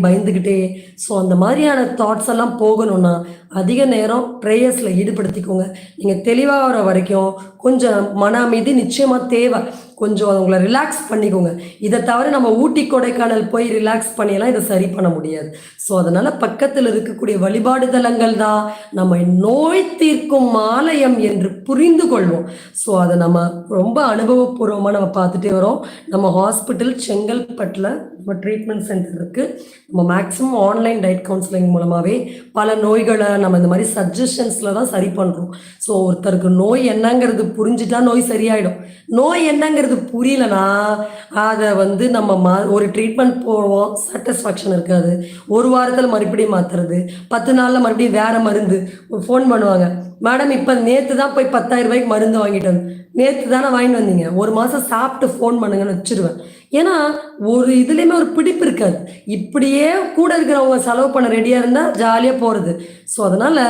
பயந்துக்கிட்டே. ஸோ அந்த மாதிரியான தாட்ஸ் எல்லாம் போகணும்னா அதிக நேரம் ப்ரேயர்ஸில் ஈடுபடுத்திக்கோங்க. நீங்கள் தெளிவாகிற வரைக்கும் கொஞ்சம் மன அமைதி நிச்சயமாக தேவை. கொஞ்சம் உங்களை ரிலாக்ஸ் பண்ணிக்கோங்க. இதை தவிர நம்ம ஊட்டி கொடைக்கானல் போய் ரிலாக்ஸ் பண்ணியெல்லாம் இதை சரி பண்ண முடியாது. ஸோ அதனால் பக்கத்தில் இருக்கக்கூடிய வழிபாடு தலங்கள் தான் நம்ம நோய் தீர்க்கும் ஆலயம் என்று புரிந்து கொள்வோம். ஸோ அதை நம்ம ரொம்ப அனுபவபூர்வமாக நம்ம பார்த்துட்டே வரோம். நம்ம ஹாஸ்பிட்டல் செங்கல்பட்டில் நம்ம ட்ரீட்மெண்ட் சென்டர் இருக்குது. நம்ம மேக்ஸிமம் ஆன்லைன் டயட் கவுன்சிலிங் மூலமாகவே பல நோய்களை நம்ம இந்த மாதிரி சஜஷன்ஸில் தான் சரி பண்ணுறோம். ஸோ ஒருத்தருக்கு நோய் என்னங்கிறது புரிஞ்சுட்டா நோய் சரியாயிடும். நோய் என்னங்கிறது புரியலனா அதை வந்து நம்ம ஒரு ட்ரீட்மெண்ட் போவோம், சாட்டிஸ்ஃபேக்ஷன் இருக்காது. ஒரு வாரத்தில் மறுபடியும் மாற்றுறது, 10 நாளில் மறுபடியும் வேறு மருந்து. ஃபோன் பண்ணுவாங்க, மேடம் இப்போ நேற்று தான் போய் 10,000 ரூபாய்க்கு மருந்து வாங்கிட்டு வந்து, நேற்று தானே வாங்கிட்டு வந்தீங்க, ஒரு மாதம் சாப்பிட்டு ஃபோன் பண்ணுங்கன்னு வச்சுருவேன். ஏன்னா ஒரு இதுலேயுமே ஒரு பிடிப்பு இருக்காது. இப்படியே கூட இருக்கிறவங்க செலவு பண்ண ரெடியாக இருந்தால் ஜாலியாக போகிறது. ஸோ அதனால்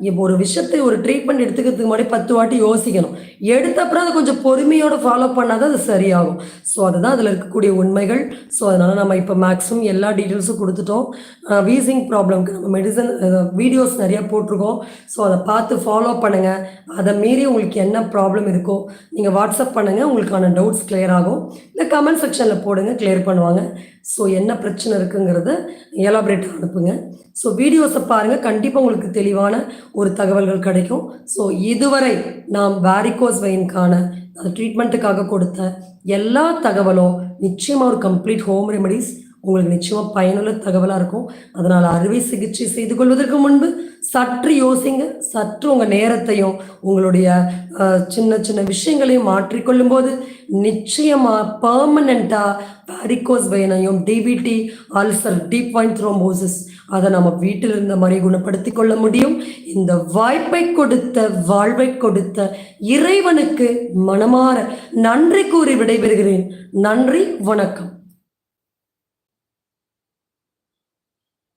இப்போ ஒரு விஷயத்தை ஒரு ட்ரீட்மெண்ட் எடுத்துக்கிறதுக்கு முன்னாடி 10 வாட்டி யோசிக்கணும். எடுத்த அப்புறம் அதை கொஞ்சம் பொறுமையோடு ஃபாலோ பண்ணால் தான் அது சரியாகும். ஸோ அதுதான் அதில் இருக்கக்கூடிய உண்மைகள். ஸோ அதனால் நம்ம இப்போ மேக்ஸிமம் எல்லா டீட்டெயில்ஸும் கொடுத்துட்டோம். வீசிங் ப்ராப்ளம்க்கு நம்ம மெடிசன் வீடியோஸ் நிறையா போட்டிருக்கோம். ஸோ அதை பார்த்து ஃபாலோ பண்ணுங்கள். அதை மீறி உங்களுக்கு என்ன ப்ராப்ளம் இருக்கோ நீங்கள் வாட்ஸ்அப் பண்ணுங்கள், உங்களுக்கான டவுட்ஸ் கிளியர் ஆகும். இல்லை கமெண்ட் செக்ஷனில் போடுங்க, கிளியர் பண்ணுவாங்க. ஸோ என்ன பிரச்சனை இருக்குங்கிறத எலாபரேட்டாக அனுப்புங்க. ஸோ வீடியோஸை பாருங்கள், கண்டிப்பாக உங்களுக்கு தெளிவான ஒரு தகவல்கள் கிடைக்கும். ஸோ இதுவரை நாம் வாரிகோஸ் வெயின்கான ட்ரீட்மெண்ட்டுக்காக கொடுத்த எல்லா தகவலும் நிச்சயமாக ஒரு கம்ப்ளீட் ஹோம் ரெமெடிஸ் உங்களுக்கு நிச்சயமாக பயனுள்ள தகவலாக இருக்கும். அதனால் அறுவை சிகிச்சை செய்து கொள்வதற்கு முன்பு சற்று யோசிங்க. சற்று உங்கள் நேரத்தையும் உங்களுடைய சின்ன சின்ன விஷயங்களையும் மாற்றிக்கொள்ளும் போது நிச்சயமாக பர்மனெண்ட்டாக வாரிகோஸ் வெயினையும் டிபிடி அல்சர் டீப் வெயின் த்ரோம்போசிஸ் அதை நம்ம வீட்டில் இருந்த மாதிரி குணப்படுத்தி கொள்ள முடியும். இந்த வாய்ப்பை கொடுத்த வாழ்வை கொடுத்த இறைவனுக்கு மனமாற நன்றி கூறி விடைபெறுகிறேன். நன்றி, வணக்கம்.